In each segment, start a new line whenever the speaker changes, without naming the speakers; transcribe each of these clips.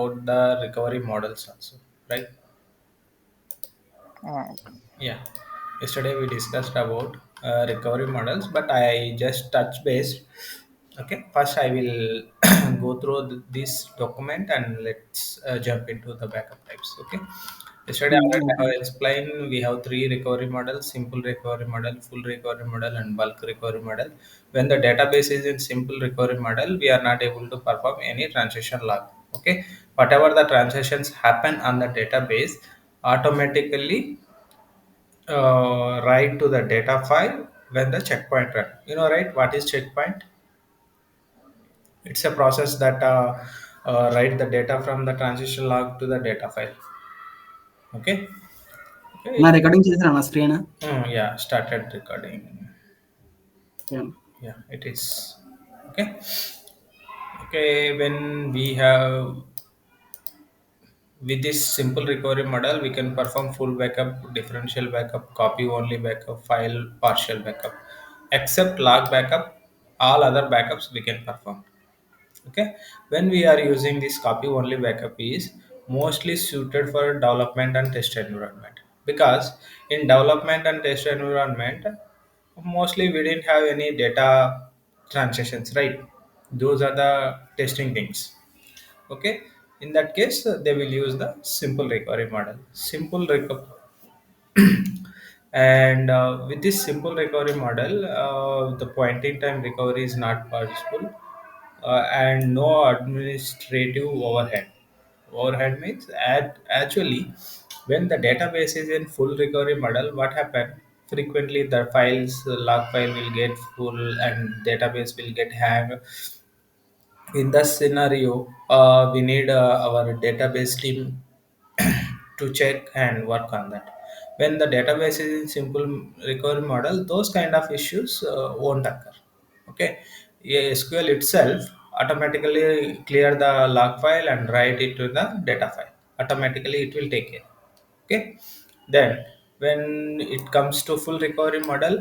about the recovery models also, right?
Okay.
Yeah. Yesterday we discussed about recovery models, but I just touch base. Okay. First, I will go through this document and let's jump into the backup types. Okay. Yesterday, already I
Okay.
have explained we have three recovery models: simple recovery model, full recovery model, and bulk recovery model. When the database is in simple recovery model, we are not able to perform any transaction log. Okay. Whatever the transactions happen on the database automatically write to the data file when the checkpoint run. You know, right? What is checkpoint? It's a process that write the data from the transition log to the data file. Okay.
నా
Okay.
Recording చేసిన నా screen.
Yeah, started recording. Yeah, it is. Okay. Okay. When we have with this simple recovery model, we can perform full backup, differential backup, copy only backup, file partial backup. Except log backup, all other backups we can perform. Okay. When we are using this copy only backup is mostly suited for development and test environment because in development and test environment mostly we didn't have any data transactions, right? Those are the testing things. Okay. In that case, they will use the simple recovery model. Simple recovery. And with this simple recovery model, the point in time recovery is not possible and no administrative overhead. Overhead means actually when the database is in full recovery model, what happen? Frequently the files, log file will get full and database will get hang. In that scenario, we need our database team to check and work on that. When the database is in simple recovery model, those kind of issues won't occur. Okay, SQL itself automatically clear the log file and write it to the data file. Automatically, it will take care. Okay, then when it comes to full recovery model,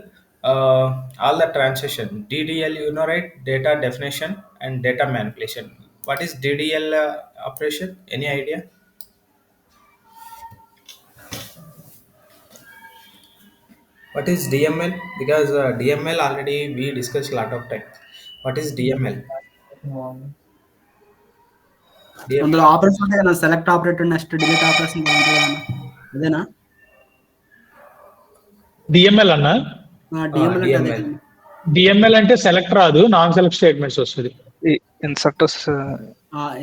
all the transition DDL, you know, right? Data definition and data manipulation. What is DDL operation? Any idea? What is DML? Because DML already we discussed a lot of times. What is DML?
అందులో
DML.
Operation ఉంటాయి కదా, select operator, next delete operation ఏదో ఉంటది కదన్నా. అదేనా?
DML అన్న.
DML అంటే అదే
DML.
కదన్నా.
డిఎంఎల్ అంటే సెలెక్ట్ రాదు, నాన్ సెలెక్ట్ స్టేట్మెంట్స్ వస్తుంది.
ఈ ఇన్సర్టస్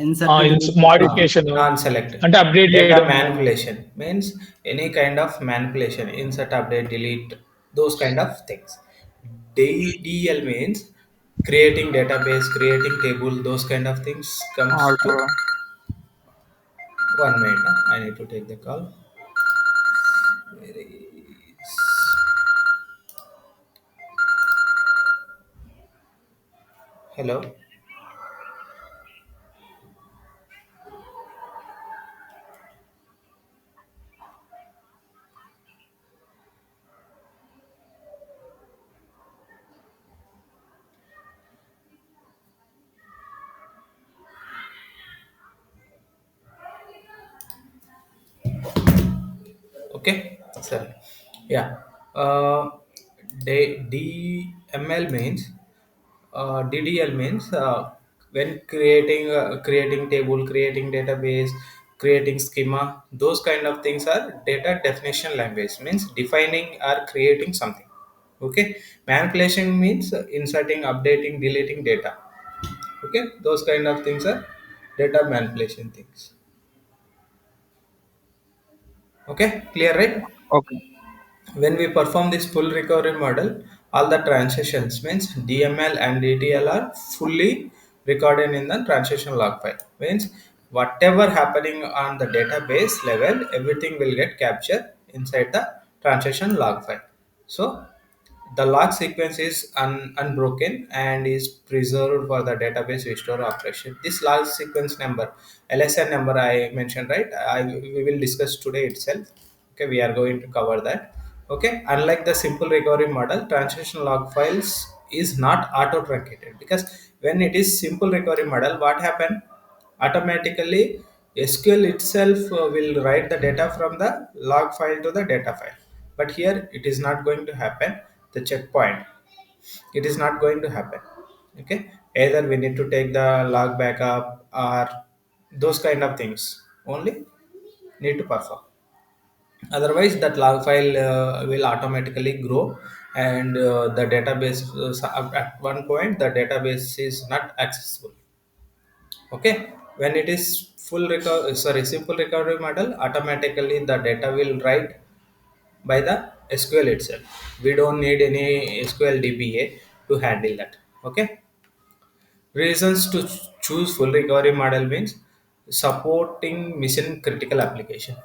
ఇన్సర్ట్, డిలీట్.
Modification
Non-select.
అంటే అప్డేట్
Data
చేయడం.
manipulation means any kind of manipulation, insert, update, delete, those kind of things. DDL means creating database, creating table, those kind of things comes to.
Alter.
One minute, I need to take the call. Where is- Hello. Okay, sorry. Yeah. DML means DDL means when creating table, creating database, creating schema, those kind of things are data definition language. Means defining or creating something. Okay, manipulation means inserting, updating, deleting data. Okay, those kind of things are data manipulation things. Okay, clear, right?
Okay.
When we perform this full recovery model, all the transitions means DML and DTL are fully recorded in the transition log file. Means whatever happening on the database level, everything will get captured inside the transition log file. So the log sequence is unbroken and is preserved for the database restore operation. This log sequence number, LSN number I mentioned, right? We will discuss today itself. Okay, we are going to cover that. Okay, unlike the simple recovery model, transaction log files is not auto truncated because when it is simple recovery model, what happen? Automatically SQL itself will write the data from the log file to the data file. But here it is not going to happen. The checkpoint, it is not going to happen. Okay, either we need to take the log backup or those kind of things only need to perform. Otherwise, that log file will automatically grow, and the database at one point the database is not accessible. Okay, when it is simple recovery model, automatically the data will write by the SQL itself. We don't need any SQL DBA to handle that. Okay, reasons to choose full recovery model means supporting mission critical application.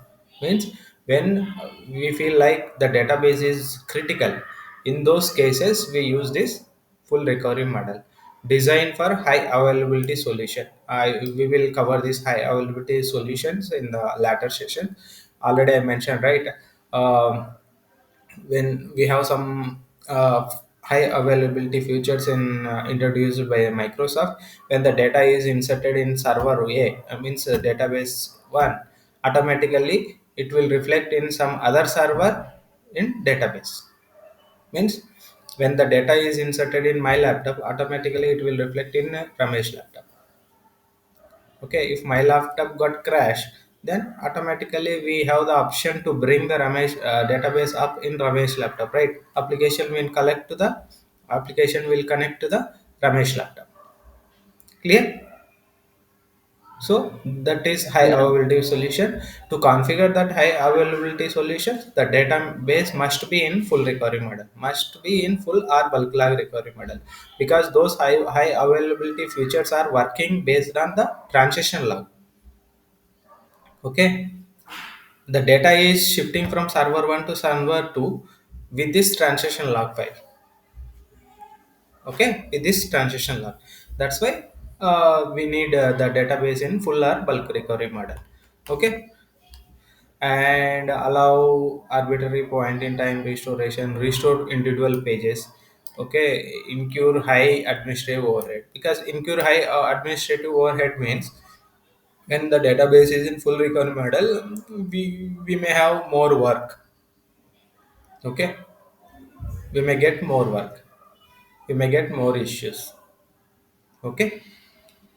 Means when we feel like the database is critical, in those cases we use this full recovery model. Design for high availability solution. We will cover these high availability solutions in the latter session. Already I mentioned, right? Um, when we have some high availability features introduced by Microsoft, when the data is inserted in server A, means database 1, automatically it will reflect in some other server in database. Means when the data is inserted in my laptop, automatically it will reflect in Ramesh laptop. Okay, if my laptop got crashed, then automatically we have the option to bring the Ramesh database up in Ramesh laptop, right? Application will connect to the Ramesh laptop. Clear? So that is high
Yeah.
availability solution. To configure that high availability solution, the database must be in full recovery model, must be in full or bulk log recovery model, because those high availability features are working based on the transition log. Okay, the data is shifting from server 1 to server 2 with this transition log file. Okay, with this transition log, that's why we need the database in full or bulk recovery model. Okay, and allow arbitrary point in time restoration, restore individual pages. Okay, incur high administrative overhead, because incur high administrative overhead means when the database is in full recovery model, we may have more work. Okay, we may get more work, we may get more issues. Okay,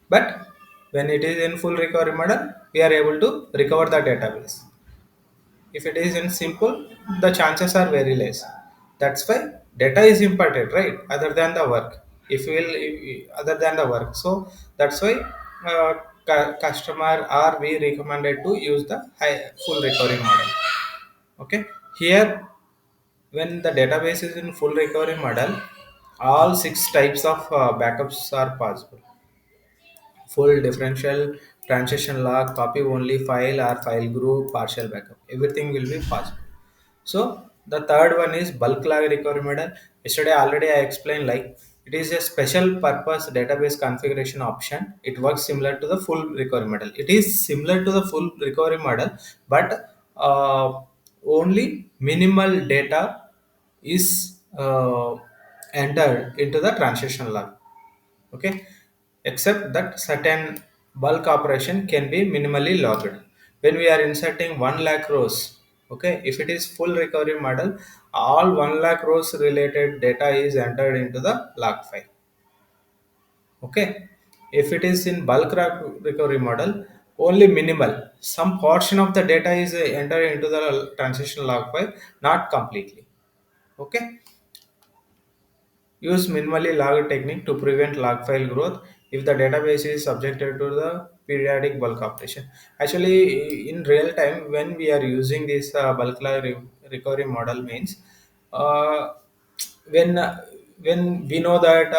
but when it is in full recovery model, we are able to recover the database. If it is in simple, the chances are very less. That's why data is important, right? Other than the work, other than the work. So that's why customer or we recommended to use the high full recovery model. Okay, here when the database is in full recovery model, all six types of backups are possible: full, differential, transition log, copy only file or file group, partial backup. Everything will be possible. So the third one is bulk log recovery model. Yesterday already I explained, like it is a special purpose database configuration option. It works similar to the full recovery model. It is similar to the full recovery model, but only minimal data is entered into the transition log. Okay, except that certain bulk operation can be minimally logged when we are inserting 1 lakh rows. Okay, if it is full recovery model, all 1 lakh rows related data is entered into the log file. Okay, if it is in bulk recovery model, only minimal, some portion of the data is entered into the transition log file, not completely. Okay, use minimally log technique to prevent log file growth if the database is subjected to the periodic bulk operation. Actually, in real time, when we are using this bulk log recovery model means, uh, when uh, when we know that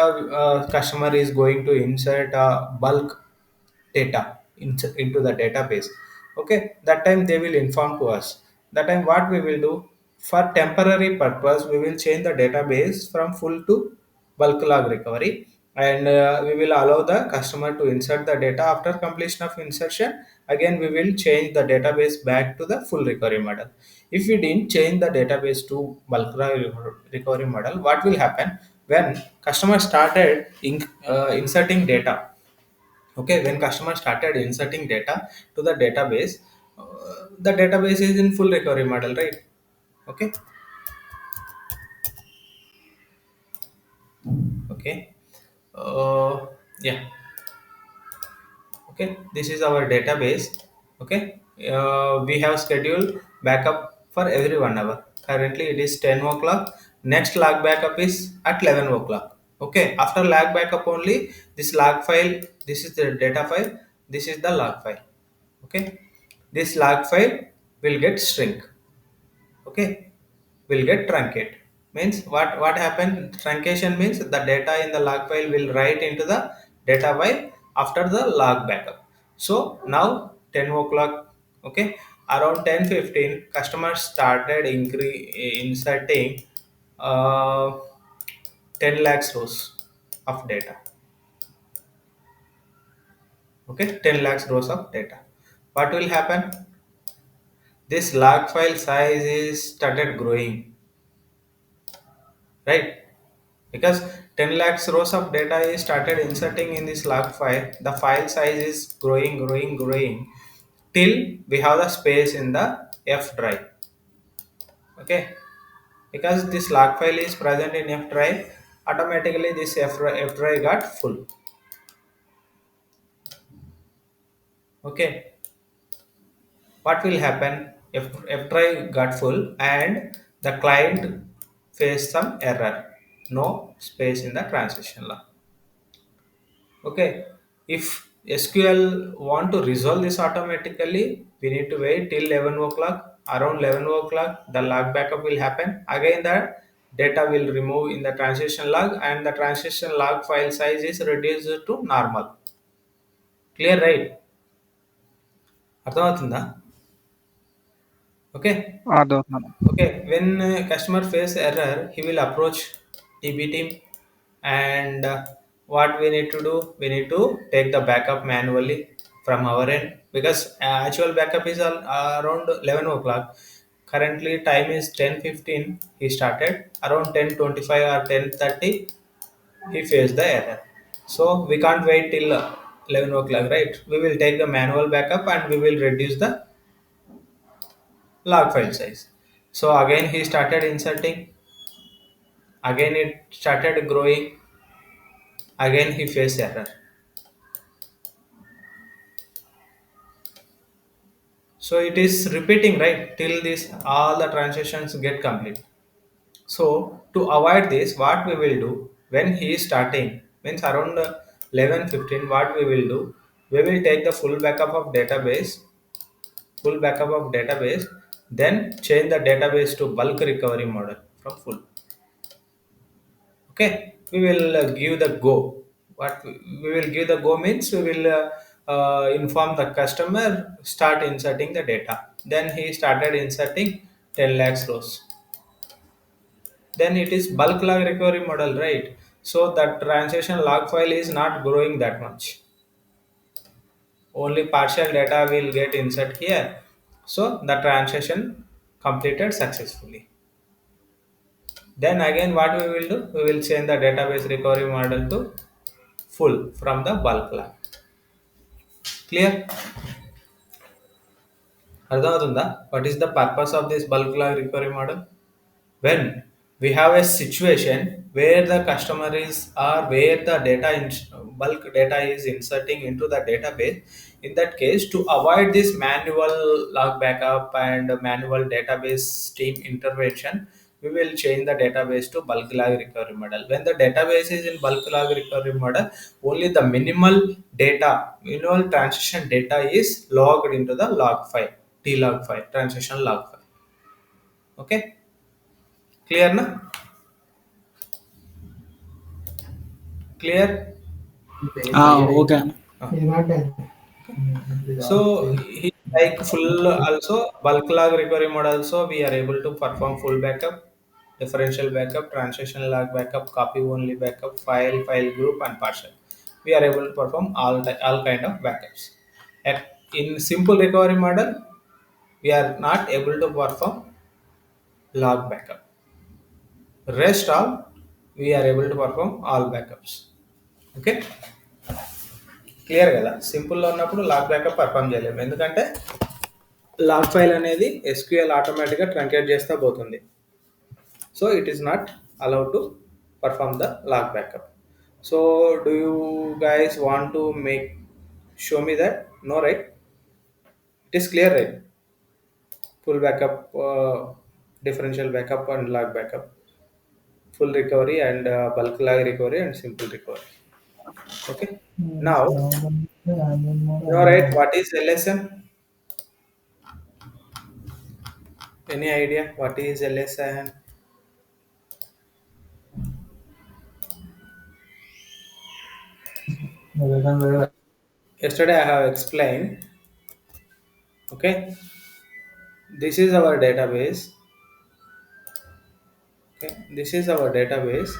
customer is going to insert bulk data into the database. Okay, that time they will inform to us. That time what we will do, for temporary purpose we will change the database from full to bulk log recovery, and we will allow the customer to insert the data. After completion of insertion, again we will change the database back to the full recovery model. If we didn't change the database to bulk log recovery model, what will happen when customer started inserting data? Okay, when customer started inserting data to the database, the database is in full recovery model, right? Okay. Okay. uh, yeah. Okay, this is our database. Okay, we have scheduled backup for every 1 hour. Currently it is 10 o'clock. Next log backup is at 11 o'clock. Okay, after log backup only, this log file, this is the data file, this is the log file. Okay, this log file will get shrink. Okay, will get truncate. Means what happened, truncation means the data in the log file will write into the data file after the log backup. So now 10 o'clock. Okay, around 10:15 customers started inserting uh, 10 lakhs rows of data. Okay, 10 lakhs rows of data. What will happen, this log file size is started growing, right? Because 10 lakhs rows of data is started inserting in this log file, the file size is growing till we have the space in the F drive. Okay, because this log file is present in F drive, automatically this F drive got full. Okay, what will happen if F drive got full and the client faced some error, no space in the transition log. Okay, if SQL want to resolve this automatically, we need to wait till 11 o'clock. Around 11 o'clock, the log backup will happen. Again, the data will remove in the transition log, and the transition log file size is reduced to normal. Clear, right? అర్థమవుతుందా? Okay.
అర్థమవుతుంది.
Okay, when customer face error, he will approach TB team, and what we need to do, we need to take the backup manually from our end, because actual backup is around 11 o'clock. Currently time is 10:15. He started around 10:25 or 10:30. He faced the error, so we can't wait till 11 o'clock, right? We will take the manual backup and we will reduce the log file size. So again he started inserting, again it started growing, again he faced error. So it is repeating, right, till this all the transactions get complete. So to avoid this, what we will do, when he is starting, means around 11:15, what we will do, we will take the full backup of database, then change the database to bulk recovery model from full. Okay, we will give the go. What we will give the go means, we will inform the customer start inserting the data. Then he started inserting 10 lakhs rows. Then it is bulk log recovery model, right? So the transaction log file is not growing that much, only partial data will get insert here. So the transaction completed successfully. Then again what we will do, we will change the database recovery model to full from the bulk log. Clear? అర్థమవుతుందా? What is the purpose of this bulk log recovery model? When we have a situation where the customer is, or where the bulk data is inserting into the database, in that case, to avoid this manual log backup and manual database team intervention, we will change the database to bulk log recovery model. When the database is in bulk log recovery model, only the minimal transaction data is logged into the log file, t log file, transaction log file. Okay, clear na? Clear?
Okay అన్న.
So he like full also bulk log recovery mode also, we are able to perform full backup, differential backup, transaction log backup, copy only backup, file group, and partial. We are able to perform all kind of backups. In simple recovery model, we are not able to perform log backup. Rest all we are able to perform all backups. Okay. Clear కదా? సింపుల్లో ఉన్నప్పుడు log backup perform చేయలేము, ఎందుకంటే log file అనేది SQL ఆటోమేటిక్గా truncate చేస్తూ పోతుంది. So it is not allowed to perform the log backup. So do you guys want to show me that? No, right? It is clear, right? Full backup, differential backup and log backup, full recovery and bulk log recovery and simple recovery. Okay. Now you know, right, what is LSN? Any idea what is LSN? Yesterday I have explained. Okay, this is our database. Okay, this is our database.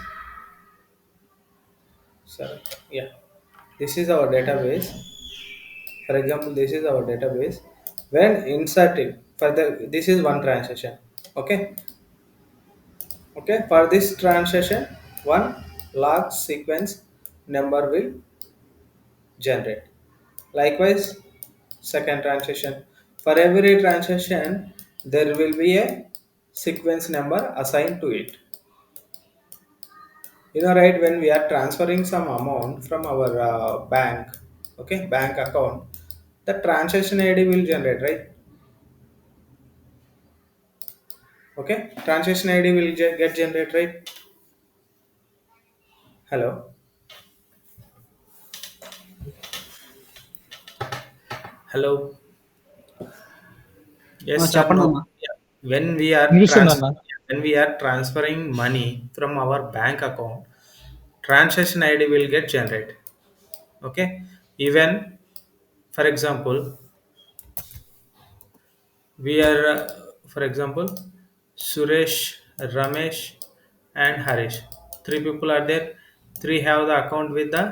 Sorry, yeah, this is our database. For example, this is our database. When inserting further, this is one transaction. Okay, okay. For this transaction, one log sequence number will generate. Likewise, second transaction. For every transaction, there will be a sequence number assigned to it. You know, right, when we are transferring some amount from our bank, okay, bank account, the transaction id will generate, right? Okay, transaction id will get generated, right? Hello, hello, yes or
చెప్పండి
no?
అన్న.
Yeah. when we are trans
వినిపిస్తుందన్న.
when we are transferring money from our bank account, transaction id will get generated. Okay, even for example, we are for example, Suresh, Ramesh and Harish, three people are there. Three have the account with the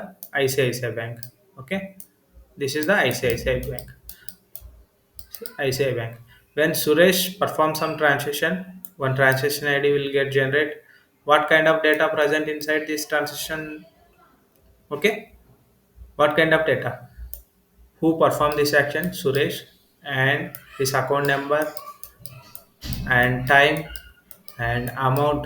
ICICI bank. Okay, this is the ICICI bank. When Suresh performs some transaction, one transaction id will get generated. What kind of data present inside this transaction? Okay, what kind of data? Who performed this action? Suresh, and his account number and time and amount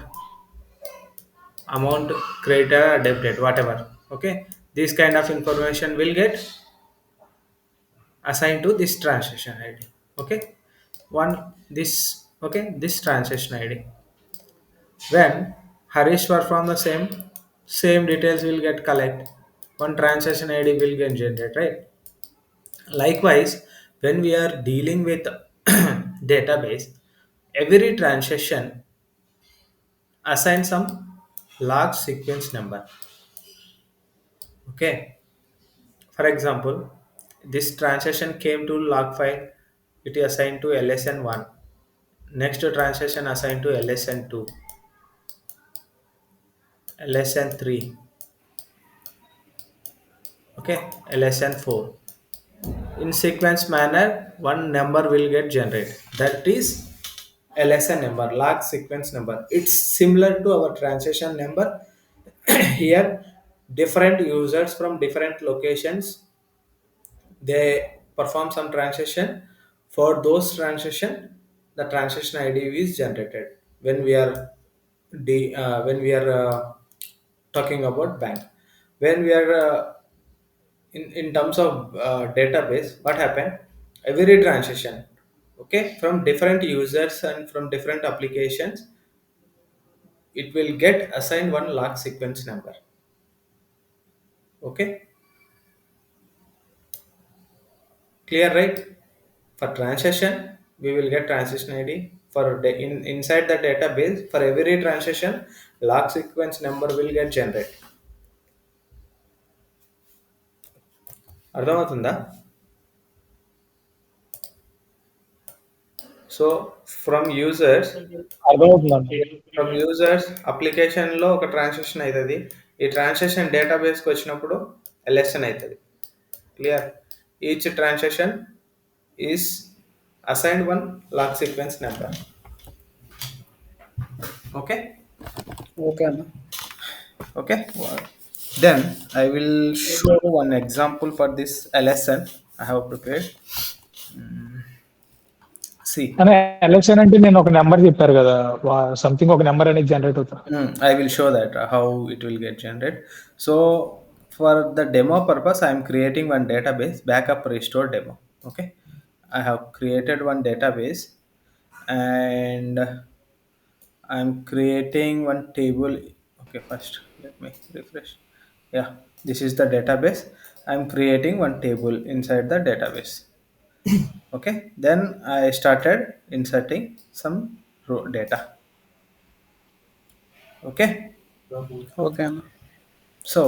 created or debited, whatever. Okay, this kind of information will get assigned to this transaction id. Okay, one this, okay, this transaction id. When Harish perform the same details will get collect, one transaction id will get generated, right? Likewise, when we are dealing with database, every transaction assign some log sequence number. Okay, for example, this transaction came to log file, it is assigned to lsn1. Next transaction assigned to lsn2, lsn3, okay, lsn4. In sequence manner, one number will get generated. That is LSN number, log sequence number. It's similar to our transaction number. Here, different users from different locations, they perform some transaction. For those transaction, the transaction ID is generated. When we are talking about bank, when we are in terms of database, what happened? Every transaction, okay, from different users and from different applications, it will get assigned one log sequence number. Okay, clear, right? For transaction, we will get transaction id. For inside the database, for every transaction, log sequence number will get generated. అర్థమవుతుందా? So from users,
అర్థమవుతుందన్న.
అప్లికేషన్లో ఒక transaction అవుతుంది. ఈ transaction డేటాబేస్కి వచ్చినప్పుడు LSN అవుతుంది. Clear? Each transaction is assigned one log sequence number. Okay,
okay అన్న.
Okay. Then I will show one example for this LSN I have prepared. See,
కానీ election అంటే నేను ఒక నెంబర్ చెప్పారు కదా, సంథింగ్ ఒక నెంబర్ అనేది జనరేట్ అవుతుంది.
I will show that how it will get generated. So for the demo purpose, I am creating one database backup restore demo. Okay, I have created one database and I am creating one table. Okay, first let me refresh. Yeah, this is the database. I am creating one table inside the database. Okay, then I started inserting some data. Okay,
okay అన్న.
so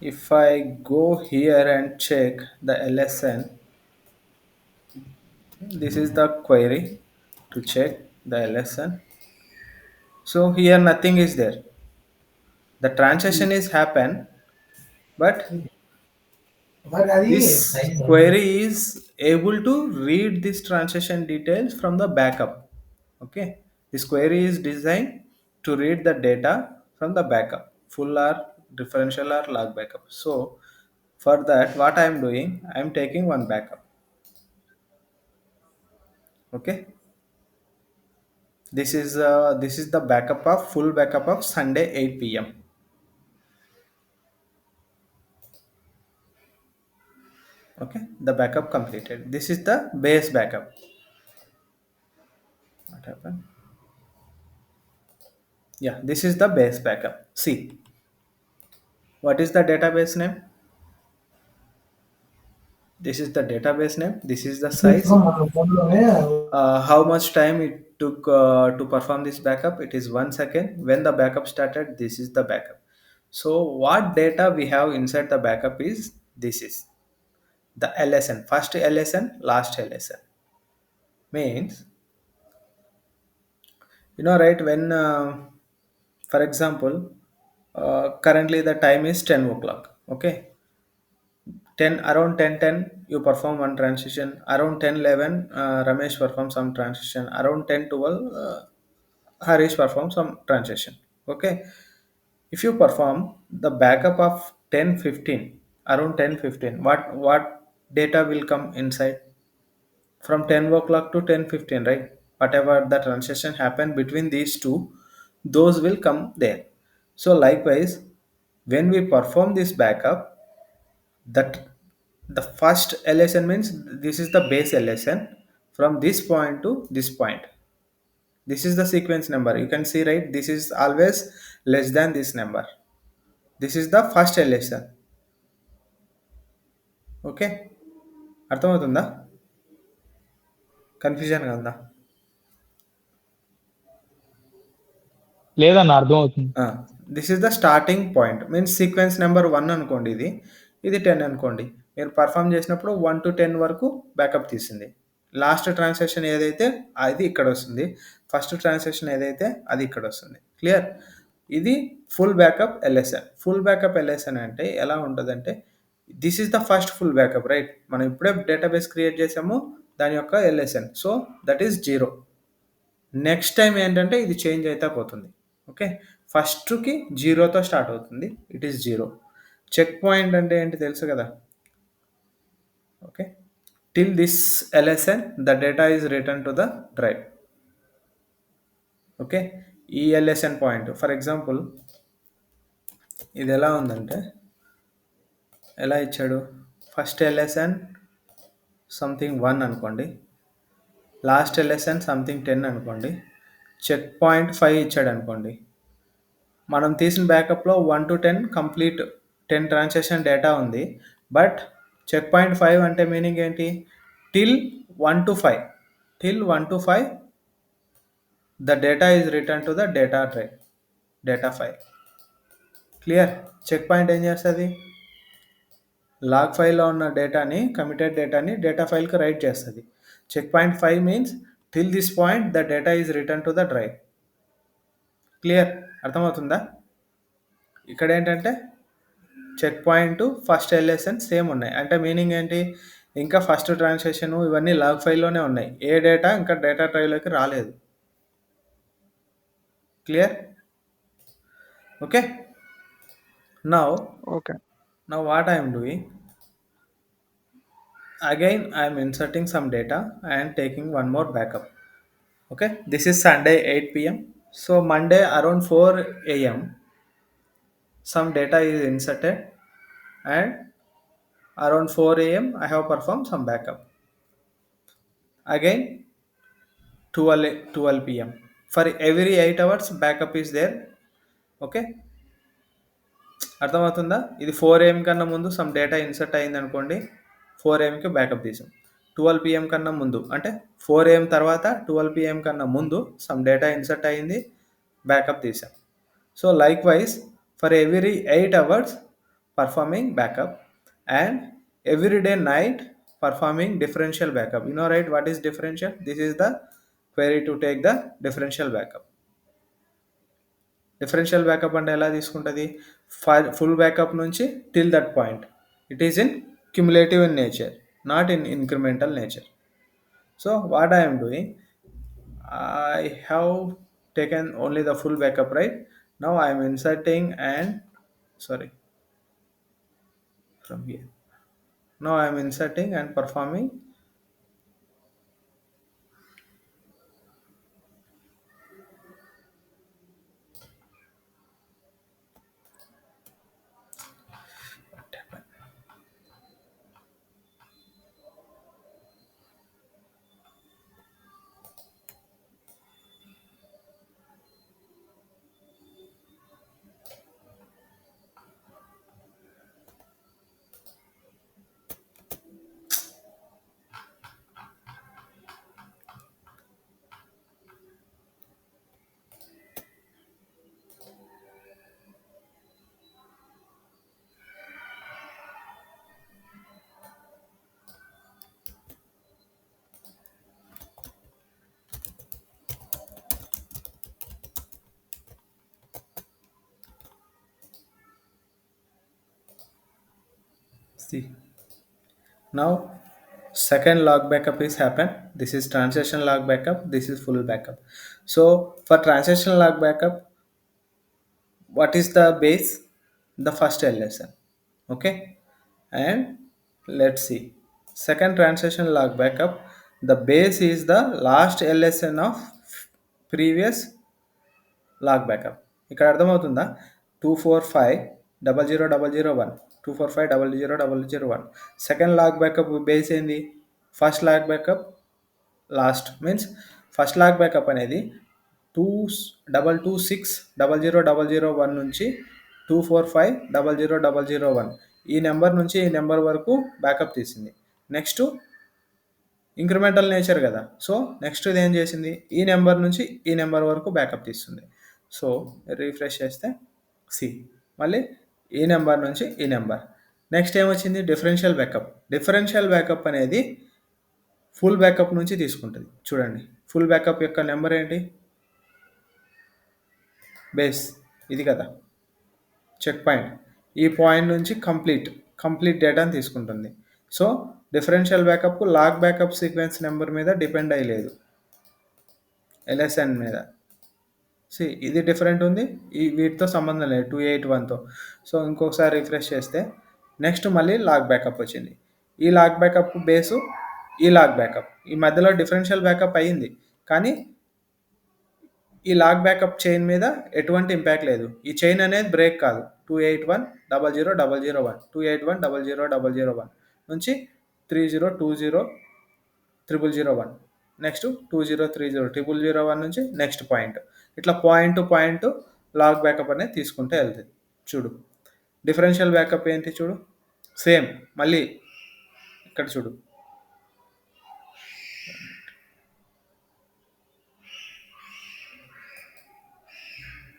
if I go here and check the LSN, this is the query to check the LSN. So here nothing is there. The transaction is happen, but this query is able to read this transaction details from the backup. Okay, this query is designed to read the data from the backup, full or differential or log backup. So for that, what I am doing, I am taking one backup. Okay, this is the backup of full backup of Sunday 8 p.m. Okay, the backup completed. This is the base backup. What happened? Yeah, this is the base backup. See, what is the database name? This is the database name. This is the size. How much time it took to perform this backup? It is 1 second. When the backup started, this is the backup. So what data we have inside the backup is this is the LSN. First LSN, last LSN. Means, right, when for example, currently the time is 10 o'clock. Okay, 10 around 10:10 you perform one transition, around 10:11 Ramesh performs some transition, around 10:12 Harish performs some transition. Okay, if you perform the backup of 10:15, around 10:15, what data will come inside from 10 o'clock to 10:15, right? Whatever the transaction happened between these two, those will come there. So likewise, when we perform this backup, that the first LSN means this is the base LSN from this point to this point. This is the sequence number. You can see, right? This is always less than this number. This is the first LSN. Okay, అర్థమవుతుందా? కన్ఫ్యూజన్గా ఉందా?
లేదన్న అర్థం అవుతుంది.
This is the starting point, means sequence number 1 అనుకోండి, ఇది 10 అనుకోండి. మీరు perform చేసినప్పుడు 1 to 10 వరకు బ్యాకప్ తీసింది. లాస్ట్ ట్రాన్సాక్షన్ ఏదైతే అది ఇక్కడ వస్తుంది, ఫస్ట్ ట్రాన్సాక్షన్ ఏదైతే అది ఇక్కడ వస్తుంది. క్లియర్? ఇది full backup LSN. Full backup LSN అంటే ఎలా ఉంటుందంటే, this is the first full backup, right? మనం ఇప్పుడే డేటాబేస్ క్రియేట్ చేసాము, దాని యొక్క LSN. So that is 0. Next time ఏంటంటే ఇది చేంజ్ అయితే పోతుంది. ఓకే, ఫస్ట్కి 0తో స్టార్ట్ అవుతుంది, ఇట్ ఈస్ 0. చెక్ పాయింట్ అంటే ఏంటి తెలుసు కదా? Okay, till this LSN the data is written to the drive. Okay, ఈ LSN పాయింట్ ఫర్ ఎగ్జాంపుల్ ఇది ఎలా ఉందంటే, ఎలా ఇచ్చాడు? ఫస్ట్ LSN సంథింగ్ 1 అనుకోండి, లాస్ట్ LSN సంథింగ్ 10 అనుకోండి, చెక్ పాయింట్ 5 ఇచ్చాడు అనుకోండి. మనం తీసిన బ్యాకప్లో 1 to 10 కంప్లీట్ 10 ట్రాన్సాక్షన్ డేటా ఉంది, బట్ చెక్ పాయింట్ 5 అంటే మీనింగ్ ఏంటి? till 1 to 5, till 1 to 5 the data is returned to the data drive, data file. Clear? Checkpoint ఏం చేస్తుంది? లాగ్ ఫైల్లో ఉన్న డేటాని, కమిటెడ్ డేటాని డేటా ఫైల్కి రైట్ చేస్తుంది. Checkpoint 5 means till this point the data is returned to the drive. Clear? అర్థమవుతుందా? ఇక్కడ ఏంటంటే checkpoint first LSN same ఉన్నాయి, అంటే మీనింగ్ ఏంటి? ఇంకా ఫస్ట్ ట్రాన్సాక్షన్ ఇవన్నీ లాగ్ ఫైల్లోనే ఉన్నాయి, ఏ డేటా ఇంకా డేటా డ్రైవ్లోకి రాలేదు. Clear? Okay, Now,
Okay.
now what I am doing, again I am inserting some data and taking one more backup. Okay, this is Sunday 8 p.m. So Monday around 4 a.m. some data is inserted, and around 4 a.m. I have performed some backup. Again 12 p.m. For every 8 hours backup is there. Okay, అర్థమవుతుందా? ఇది 4 AM కన్నా ముందు some data insert అయింది అనుకోండి, 4 AMకి backup తీసాం. 12 PM కన్నా ముందు అంటే 4 AM తర్వాత 12 PM కన్నా ముందు సమ్ డేటా ఇన్సర్ట్ అయింది, బ్యాకప్ తీసాం. So like wise for every 8 hours performing backup, and every day night performing differential backup. You know, right, what is differential? This is the query to take the differential backup. Differential backup అంటే ఎలా తీసుకుంటుంది? Full backup నుంచి till that point. It is in cumulative in nature, not in incremental nature. So what I M doing, I have taken only the full backup, right? Now I am inserting and sorry, from here. Now I am inserting and performing what happened? See, now second log backup is happened. This is transaction log backup, this is full backup. So for transaction log backup, what is the base? The first LSN. Okay, and let's see, second transaction log backup, the base is the last LSN of previous log backup. ఇక్కడ అర్థమవుతుందా? 245 00 001, 245 00 001. Second log backup base ఏంది? First log backup last means first log backup అనేది 2226 00 001 నుంచి 245 00 001 ఈ number నుంచి ఈ number వరకు backup తీసింది. నెక్స్ట్ ఇంక్రిమెంటల్ నేచర్ కదా, సో నెక్స్ట్ ఇది ఏం చేసింది, ఈ నెంబర్ నుంచి ఈ నెంబర్ వరకు బ్యాకప్ తీస్తుంది. సో రీఫ్రెష్ చేస్తే సి మళ్ళీ ఈ నెంబర్ నుంచి ఈ నెంబర్. నెక్స్ట్ ఏమొచ్చింది? Differential backup. డిఫరెన్షియల్ బ్యాకప్ అనేది ఫుల్ బ్యాకప్ నుంచి తీసుకుంటుంది. చూడండి, ఫుల్ బ్యాకప్ యొక్క నెంబర్ ఏంటి? బేస్ ఇది కదా, చెక్ పాయింట్. ఈ పాయింట్ నుంచి కంప్లీట్ డేటాని తీసుకుంటుంది. So differential backup log backup sequence number మీద డిపెండ్ అయ్యలేదు, ఎల్ఎస్ఎన్ మీద. సి ఇది డిఫరెంట్ ఉంది, ఈ వీటితో సంబంధం లేదు 281తో. సో ఇంకొకసారి రిఫ్రెష్ చేస్తే నెక్స్ట్ మళ్ళీ లాగ్ బ్యాకప్ వచ్చింది. ఈ లాగ్ బ్యాకప్ బేసు ఈ లాగ్ బ్యాకప్, ఈ మధ్యలో డిఫరెన్షియల్ బ్యాకప్ అయ్యింది, కానీ ఈ లాగ్ బ్యాకప్ చైన్ మీద ఎటువంటి ఇంపాక్ట్ లేదు. ఈ చైన్ అనేది బ్రేక్ కాదు. 281 00 001, 281 00 001 నుంచి 3020 001, నెక్స్ట్ 2030 001 నుంచి నెక్స్ట్ పాయింట్. ఇట్లా point to point log backup అనేది తీసుకుంటే వెళ్తుంది. చూడు, డిఫరెన్షియల్ బ్యాకప్ ఏంటి చూడు, సేమ్. మళ్ళీ ఇక్కడ చూడు,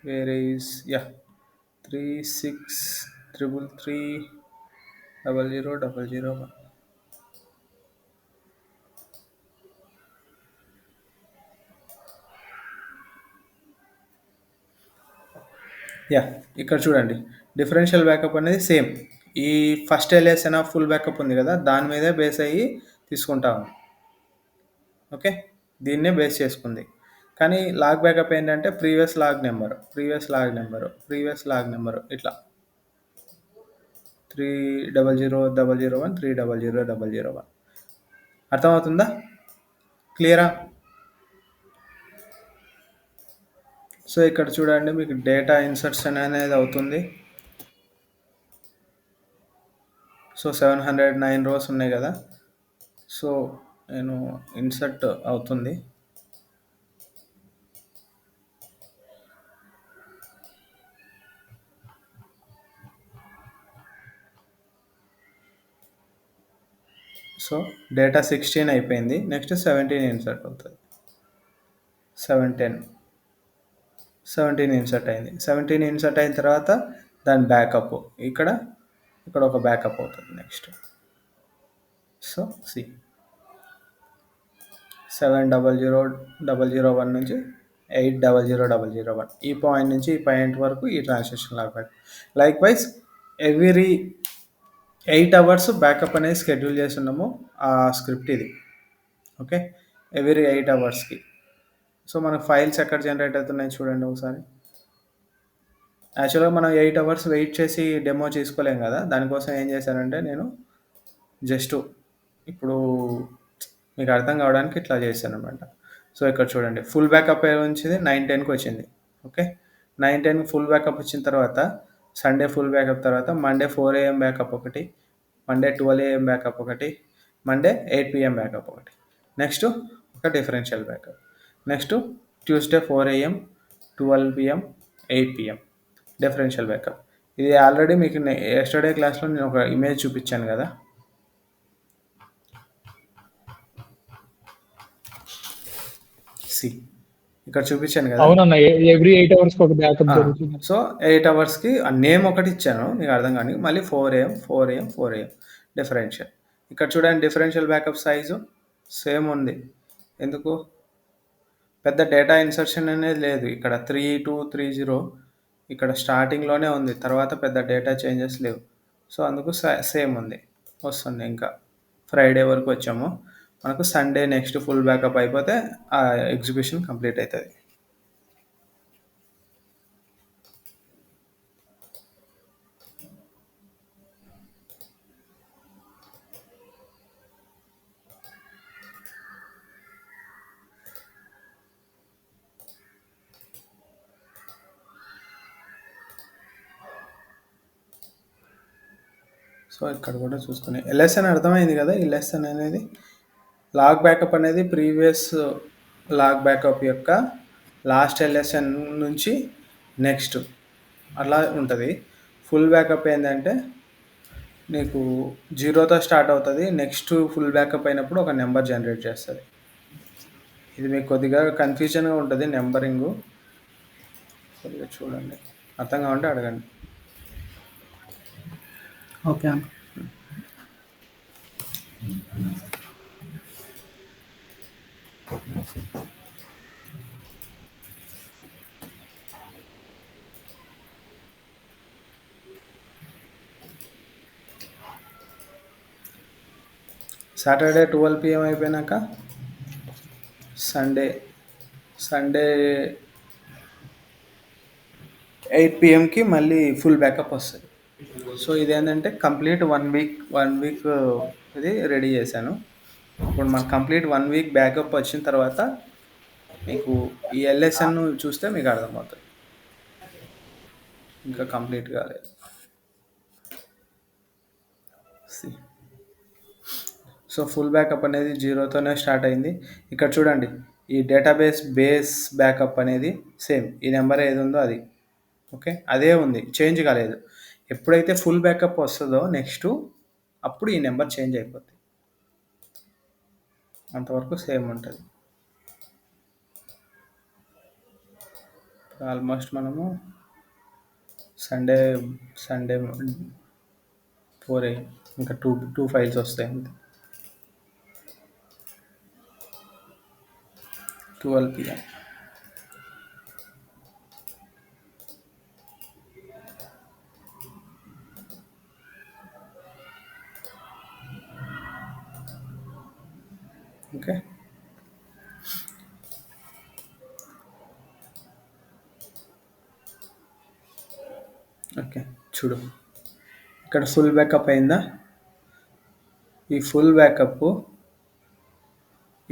వేర్ ఈస్ 3633 00 001. ఇక్కడ చూడండి, డిఫరెన్షియల్ బ్యాకప్ అనేది సేమ్. ఈ first LSN of full backup ఉంది కదా, దాని మీదే బేస్ అయ్యి తీసుకుంటా ఉంది. ఓకే, దీన్నే బేస్ చేసుకుంది. కానీ లాగ్ బ్యాకప్ ఏంటంటే ప్రీవియస్ లాగ్ నెంబరు ఇట్లా 300001 300001. అర్థమవుతుందా? క్లియరా? సో ఇక్కడ చూడండి మీకు డేటా ఇన్సర్షన్ అనేది అవుతుంది. సో 709 రోస్ ఉన్నాయి కదా. సో నేను ఇన్సర్ట్ అవుతుంది. సో డేటా 16 అయిపోయింది. నెక్స్ట్ 17 ఇన్సర్ట్ అవుతుంది. 17 ఇన్సర్ట్ అయింది. 17 ఇన్సర్ట్ అయిన తర్వాత దాని బ్యాకప్ ఇక్కడ ఒక బ్యాకప్ అవుతుంది. నెక్స్ట్ సో 70001 నుంచి 800001 ఈ పాయింట్ నుంచి ఈ పాయింట్ వరకు ఈ transaction log back. Likewise every 8 hours backup అనేది షెడ్యూల్ చేస్తున్నాము ఆ స్క్రిప్ట్ ఇది. ఓకే, ఎవ్రీ 8 అవర్స్కి. సో మనకు ఫైల్స్ ఎక్కడ జనరేట్ అవుతున్నాయి చూడండి ఒకసారి. యాక్చువల్గా మనం 8 అవర్స్ వెయిట్ చేసి డెమో చేసుకోలేం కదా. దానికోసం ఏం చేశానంటే నేను జస్ట్ ఇప్పుడు మీకు అర్థం కావడానికి ఇట్లా చేశాను అనమాట. సో ఇక్కడ చూడండి ఫుల్ బ్యాకప్ వచ్చింది 9:10కి వచ్చింది. ఓకే, 9:10కి ఫుల్ బ్యాకప్ వచ్చిన తర్వాత సండే ఫుల్ బ్యాకప్ తర్వాత మండే 4 AM బ్యాకప్ ఒకటి, మండే 12 AM బ్యాకప్ ఒకటి, మండే 8 PM బ్యాకప్ ఒకటి, నెక్స్ట్ ఒక differential backup, next Tuesday 4 AM 12 PM 8 PM differential backup. ఇది ఆల్రెడీ మీకు ఎస్టర్డే క్లాస్లో నేను ఒక ఇమేజ్ చూపించాను కదా. ఇక్కడ చూపించాను కదా.
అవునన్నా, ఎవ్రీ 8 అవర్స్ ఒక బ్యాకప్ జరుగుతుంది.
సో 8 అవర్స్కి నేమ్ ఒకటి ఇచ్చాను నీకు అర్థం కానీ. మళ్ళీ 4 AM 4 AM 4 AM డిఫరెన్షియల్. ఇక్కడ చూడండి డిఫరెన్షియల్ బ్యాకప్ సైజు సేమ్ ఉంది. ఎందుకు? పెద్ద డేటా ఇన్సర్షన్ అనేది లేదు ఇక్కడ. 3230 ఇక్కడ స్టార్టింగ్లోనే ఉంది, తర్వాత పెద్ద డేటా చేంజెస్ లేవు. సో అందుకు సేమ్ ఉంది వస్తుంది. ఇంకా ఫ్రైడే వరకు వచ్చాము. మనకు సండే నెక్స్ట్ ఫుల్ బ్యాకప్ అయిపోతే ఆ ఎగ్జిక్యూషన్ కంప్లీట్ అవుతుంది. సో ఇక్కడ కూడా చూసుకుని ఎల్ఎస్ఎన్ అర్థమైంది కదా. ఈ లెసన్ అనేది లాగ్ బ్యాకప్ అనేది ప్రీవియస్ లాగ్ బ్యాకప్ యొక్క లాస్ట్ ఎల్ఎస్ఎన్ నుంచి నెక్స్ట్ అలా ఉంటుంది. ఫుల్ బ్యాకప్ ఏంటంటే నీకు 0తో స్టార్ట్ అవుతుంది. నెక్స్ట్ ఫుల్ బ్యాకప్ అయినప్పుడు ఒక నెంబర్ జనరేట్ చేస్తుంది. ఇది మీకు కొద్దిగా కన్ఫ్యూజన్గా ఉంటుంది నెంబరింగు. కొద్దిగా చూడండి, అర్థం కావాలంటే అడగండి.
ఓకే అన్న.
సాటర్డే 12 PM అయిపోయినాక సండే 8 PMకి మళ్ళీ ఫుల్ బ్యాకప్ వస్తుంది. సో ఇదేంటంటే కంప్లీట్ 1 వీక్ ఇది రెడీ చేశాను. ఇప్పుడు మనకు కంప్లీట్ 1 వీక్ బ్యాకప్ వచ్చిన తర్వాత మీకు ఈ ఎల్ఎస్ఎన్ చూస్తే మీకు అర్థమవుతుంది. ఇంకా కంప్లీట్ కాలేదు. సో ఫుల్ బ్యాకప్ అనేది 0తోనే స్టార్ట్ అయింది. ఇక్కడ చూడండి ఈ డేటాబేస్ బేస్ బ్యాకప్ అనేది సేమ్ ఈ నెంబర్ ఏది ఉందో అది. ఓకే, అదే ఉంది, చేంజ్ కాలేదు. ఎప్పుడైతే ఫుల్ బ్యాకప్ వస్తుందో నెక్స్ట్ అప్పుడు ఈ నెంబర్ చేంజ్ అయిపోతుంది. అంతవరకు సేమ్ ఉంటుంది. ఆల్మోస్ట్ మనము సండే 4 AM ఇంకా టూ ఫైల్స్ వస్తాయి అంతే. 12 PM. ఓకే, ఓకే చూడు ఇక్కడ ఫుల్ బ్యాకప్ అయిందా? ఈ ఫుల్ బ్యాకప్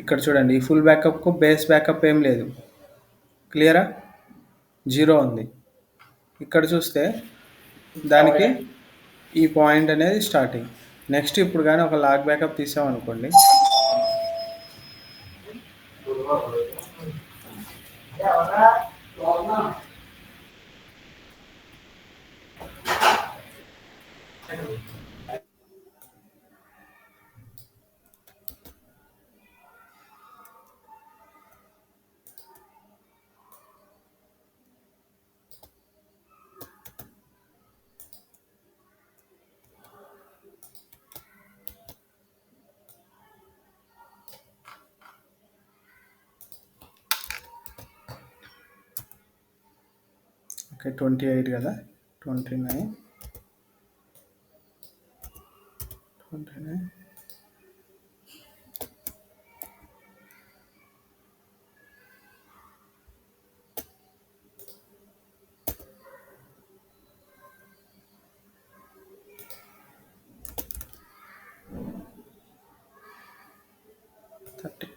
ఇక్కడ చూడండి, ఈ ఫుల్ బ్యాకప్కు బేస్ బ్యాకప్ ఏం లేదు. క్లియరా? 0 ఉంది. ఇక్కడ చూస్తే దానికి ఈ పాయింట్ అనేది స్టార్టింగ్. నెక్స్ట్ ఇప్పుడు కానీ ఒక లాగ్ బ్యాకప్ తీసామనుకోండి, ఓకే 28 కదా, 29 29 30.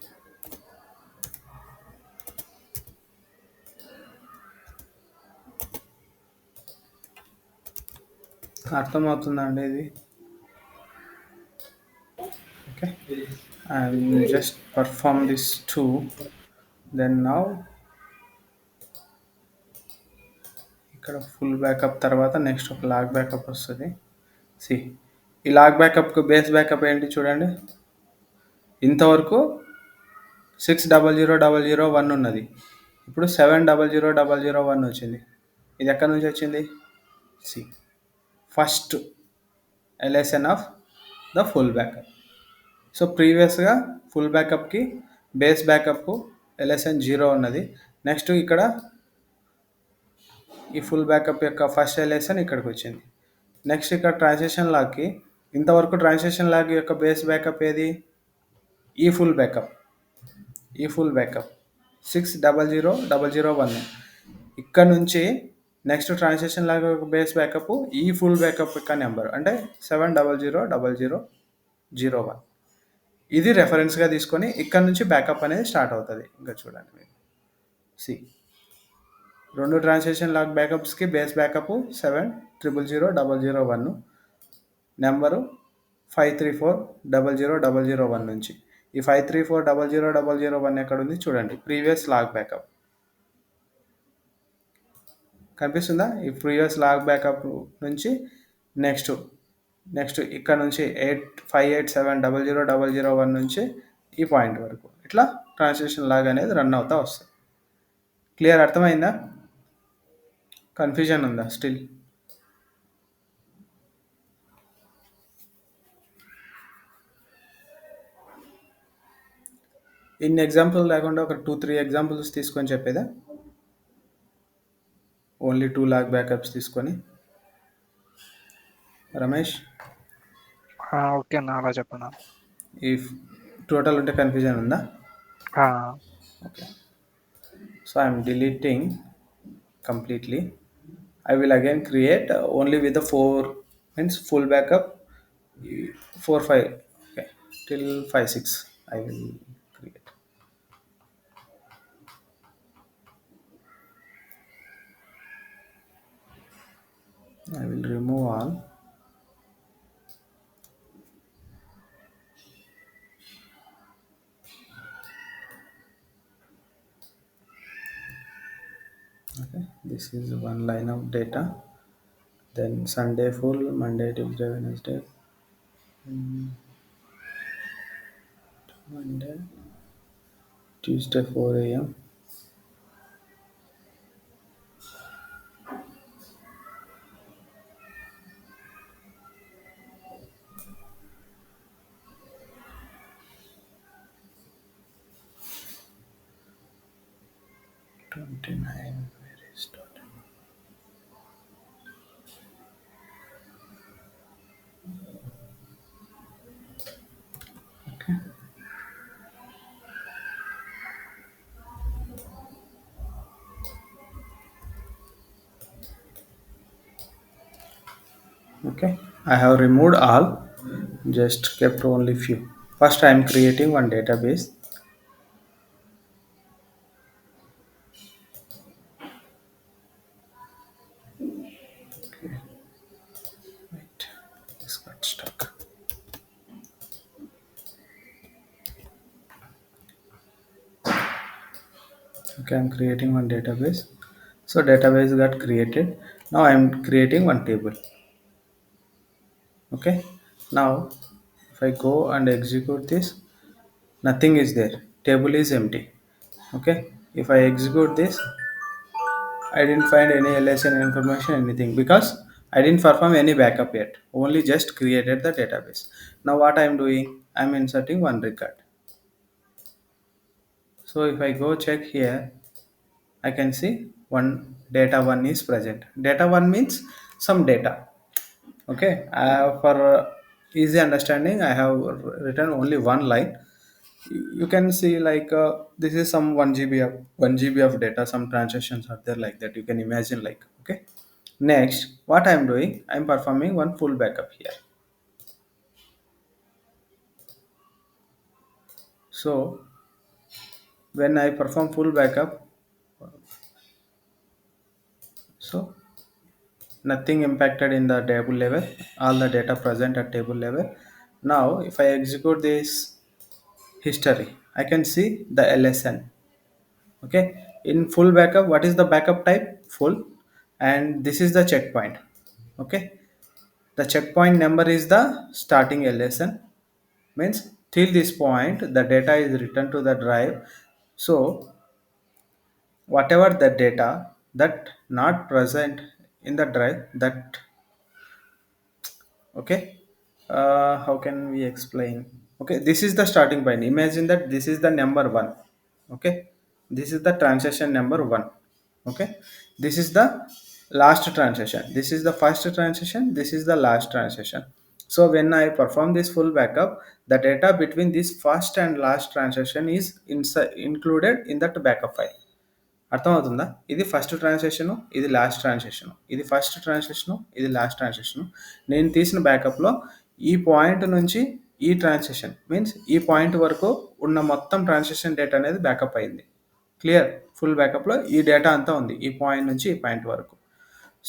అర్థమవుతుందా అండి ఇది? Okay, I will just perform this 2. Then now ఇక్కడ ఫుల్ బ్యాకప్ తర్వాత నెక్స్ట్ ఒక లాగ్ బ్యాకప్ వస్తుంది. సి, ఈ లాగ్ బ్యాకప్కు బేస్ బ్యాకప్ ఏంటి చూడండి. ఇంతవరకు 60001 ఉన్నది, ఇప్పుడు 70001 వచ్చింది. ఇది ఎక్కడి నుంచి వచ్చింది? See, first LSN of the full backup. So ప్రీవియస్గా ఫుల్ బ్యాకప్కి బేస్ బ్యాకప్ ఎల్ఎస్ఎన్ 0 ఉన్నది. నెక్స్ట్ ఇక్కడ ఈ ఫుల్ బ్యాకప్ యొక్క ఫస్ట్ ఎల్ఎస్ఎన్ ఇక్కడికి వచ్చింది. నెక్స్ట్ ఇక్కడ ట్రాన్సాక్షన్ లాగ్కి ఇంతవరకు ట్రాన్సాక్షన్ లాగ్ యొక్క బేస్ బ్యాకప్ ఏది? ఈ ఫుల్ బ్యాకప్ 60001. ఇక్కడ నుంచి నెక్స్ట్ ట్రాన్సాక్షన్ లాగ్ యొక్క బేస్ బ్యాకప్ ఈ ఫుల్ బ్యాకప్ యొక్క నెంబర్ అంటే 7000001. ఇది రెఫరెన్స్గా తీసుకొని ఇక్కడ నుంచి బ్యాకప్ అనేది స్టార్ట్ అవుతుంది. ఇంకా చూడండి మీరు, సి, రెండు ట్రాన్సాక్షన్ లాగ్ బ్యాకప్స్కి బేస్ బ్యాకప్ 7000001, నెంబరు 5340001 నుంచి. ఈ 5340001 ఎక్కడ ఉంది చూడండి, ప్రీవియస్ లాగ్ బ్యాకప్ కనిపిస్తుందా? ఈ ప్రీవియస్ లాగ్ బ్యాకప్ నుంచి నెక్స్ట్ ఇక్కడ నుంచి 5870001 నుంచి ఈ పాయింట్ వరకు ఇట్లా ట్రాన్సాక్షన్ లాగ్ అనేది రన్ అవుతా వస్తుంది. క్లియర్? అర్థమైందా? కన్ఫ్యూజన్ ఉందా స్టిల్? ఇన్ని ఎగ్జాంపుల్ లేకుండా ఒక 2-3 ఎగ్జాంపుల్స్ తీసుకొని చెప్పేదా? ఓన్లీ 2 లాగ్ బ్యాకప్స్ తీసుకొని. రమేష్,
ఓకే అన్న, అలా చెప్పనా?
ఈ టోటల్ ఉంటే కన్ఫ్యూజన్ ఉందా? Okay, so I'm deleting completely. I will again create only with the 4 means full backup 4 5 okay till 5 6 I will create. I will remove all. Okay, this is one line of data. Then Sunday full, Monday, Tuesday, Wednesday, Monday, Tuesday 4 a.m. Where is total? Okay. Okay. I have removed all, just kept only few. First, I am creating one database. Wait, this got stuck. Okay, I'm creating one database. So database got created. Now I'm creating one table. Okay. Now, if I go and execute this, nothing is there. Table is empty. Okay. If I execute this, I didn't find any LSN information, anything, because I didn't perform any backup yet. Only just created the database. Now what I'm doing, I'm inserting one record. So if I go check here, I can see one data one is present. Data one means some data. Okay. For easy understanding, I have written only one line. You can see like this is some 1 GB of data. Some transactions are there like that. You can imagine like, okay. Next, what I'm doing, I'm performing one full backup here. So when I perform full backup, so nothing impacted in the table level, all the data present at table level. Now if I execute this history, I can see the LSN. Okay, in full backup, what is the backup type? Full. And this is the checkpoint. Okay, the checkpoint number is the starting LSN, means till this point the data is returned to the drive. So whatever the data that not present in the drive, that, okay, how can we explain? Okay, this is the starting point. Imagine that this is the number one. Okay, this is the transaction number one. Okay, this is the last transaction, this is the first transaction, this is the last transaction. So when I perform this full backup, the data between this first and last transaction is included in that backup file. అర్థమవుతుందా? ఇది first transaction, ఇది last transaction, ఇది first transaction, ఇది last transaction. నేను తీసిన బ్యాకప్లో ఈ point నుంచి ఈ ట్రాన్సాక్షన్, మీన్స్ ఈ పాయింట్ వరకు ఉన్న మొత్తం ట్రాన్సాక్షన్ డేటా అనేది బ్యాకప్ అయింది. క్లియర్? ఫుల్ బ్యాకప్లో ఈ డేటా అంతా ఉంది, ఈ పాయింట్ నుంచి ఈ పాయింట్ వరకు.